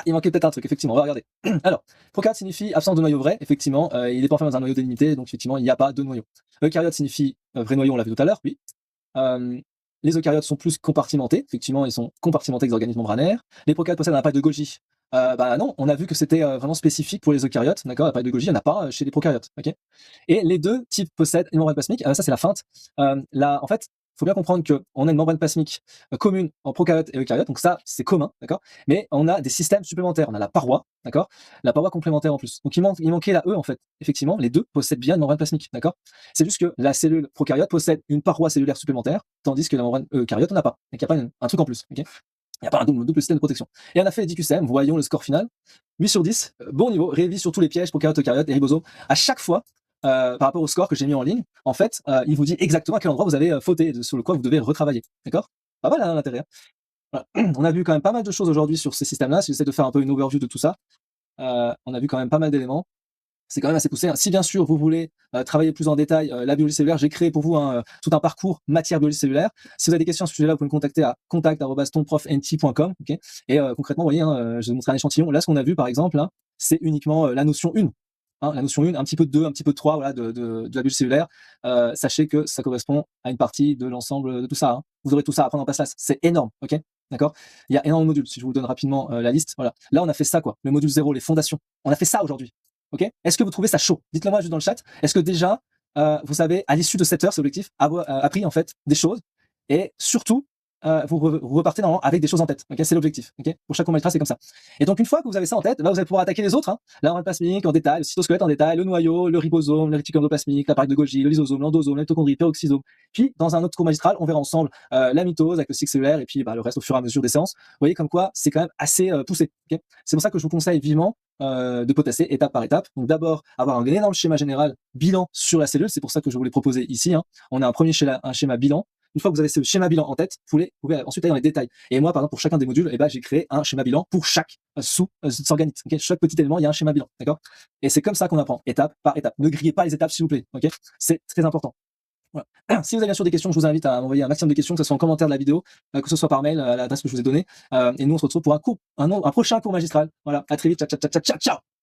Il manquait peut-être un truc, effectivement, on va regarder. Alors, prokaryote signifie absence de noyau vrai, effectivement, il est pas enfermé dans un noyau délimité, donc effectivement, il n'y a pas de noyau. Eucaryote signifie vrai noyau, on l'a vu tout à l'heure, oui. Les eucaryotes sont plus compartimentés, effectivement, ils sont compartimentés avec des organismes membranaires. Les prokaryotes possèdent un appât de Golgi. Non, on a vu que c'était vraiment spécifique pour les eucaryotes, d'accord, l'appât de Golgi, il n'y en a pas chez les prokaryotes, ok. Et les deux types possèdent une membrane plasmique, ça c'est la feinte. En fait, il faut bien comprendre qu'on a une membrane plasmique commune en prokaryotes et eucaryotes, donc ça c'est commun, d'accord. Mais on a des systèmes supplémentaires, on a la paroi, d'accord, la paroi complémentaire en plus. Donc il manquait la E en fait. Effectivement, les deux possèdent bien une membrane plasmique, d'accord. C'est juste que la cellule prokaryote possède une paroi cellulaire supplémentaire, tandis que la membrane eucaryote n'en a pas. Donc il n'y a pas un truc en plus, ok. Il n'y a pas un double système de protection. Et on a fait les 10 QCM, voyons le score final. 8 sur 10, bon niveau, révise sur tous les pièges, prokaryotes, eucaryotes et ribosomes. À chaque fois, par rapport au score que j'ai mis en ligne, en fait, il vous dit exactement à quel endroit vous avez fauté, sur le quoi vous devez retravailler. D'accord? Pas mal, hein, l'intérêt. Voilà. On a vu quand même pas mal de choses aujourd'hui sur ces systèmes-là. Si j'essaie de faire un peu une overview de tout ça, on a vu quand même pas mal d'éléments. C'est quand même assez poussé. Si bien sûr vous voulez travailler plus en détail la biologie cellulaire, j'ai créé pour vous tout un parcours matière biologie cellulaire. Si vous avez des questions à ce sujet-là, vous pouvez me contacter à contact@tonprofnt.com. Okay, et concrètement, vous voyez, je vais vous montrer un échantillon. Là, ce qu'on a vu par exemple, hein, c'est uniquement la notion 1. Hein, la notion 1, un petit peu de 2, un petit peu de 3, voilà, de la biologie cellulaire. Sachez que ça correspond à une partie de l'ensemble de tout ça. Hein. Vous aurez tout ça à apprendre en PASSLAS. C'est énorme, ok? D'accord? Il y a énormément de modules. Si je vous donne rapidement la liste, voilà. Là, on a fait ça, quoi. Le module 0, les fondations. On a fait ça aujourd'hui. Ok? Est-ce que vous trouvez ça chaud? Dites-le moi juste dans le chat. Est-ce que déjà, vous avez, à l'issue de cette heure, c'est l'objectif, appris en fait des choses et surtout, vous repartez normalement avec des choses en tête. Ok, c'est l'objectif. Ok, pour chaque court magistrat, c'est comme ça. Et donc une fois que vous avez ça en tête, vous allez pouvoir attaquer les autres. Hein. La membrane plasmique en détail, le cytosquelette en détail, le noyau, le ribosome, le réticulum endoplasmique, l'appareil de Golgi, le lysosome, l'endosome, la mitochondrie, le peroxysome. Puis dans un autre cours magistral, on verra ensemble la mitose avec le cycle cellulaire et puis le reste au fur et à mesure des séances. Vous voyez comme quoi c'est quand même assez poussé. Okay, c'est pour ça que je vous conseille vivement de potasser étape par étape. Donc d'abord avoir un énorme schéma général bilan sur la cellule. C'est pour ça que je vous l'ai proposé ici. Hein. On a un premier schéma bilan. Une fois que vous avez ce schéma bilan en tête, vous pouvez ensuite aller dans les détails. Et moi, par exemple, pour chacun des modules, j'ai créé un schéma bilan pour chaque sous-organite. Okay, chaque petit élément, il y a un schéma bilan. D'accord? Et c'est comme ça qu'on apprend, étape par étape. Ne grillez pas les étapes, s'il vous plaît. Okay, c'est très important. Voilà. Si vous avez bien sûr des questions, je vous invite à m'envoyer un maximum de questions, que ce soit en commentaire de la vidéo, que ce soit par mail à l'adresse que je vous ai donnée. Et nous, on se retrouve pour un prochain cours magistral. Voilà. À très vite. Ciao, ciao, ciao, ciao, ciao.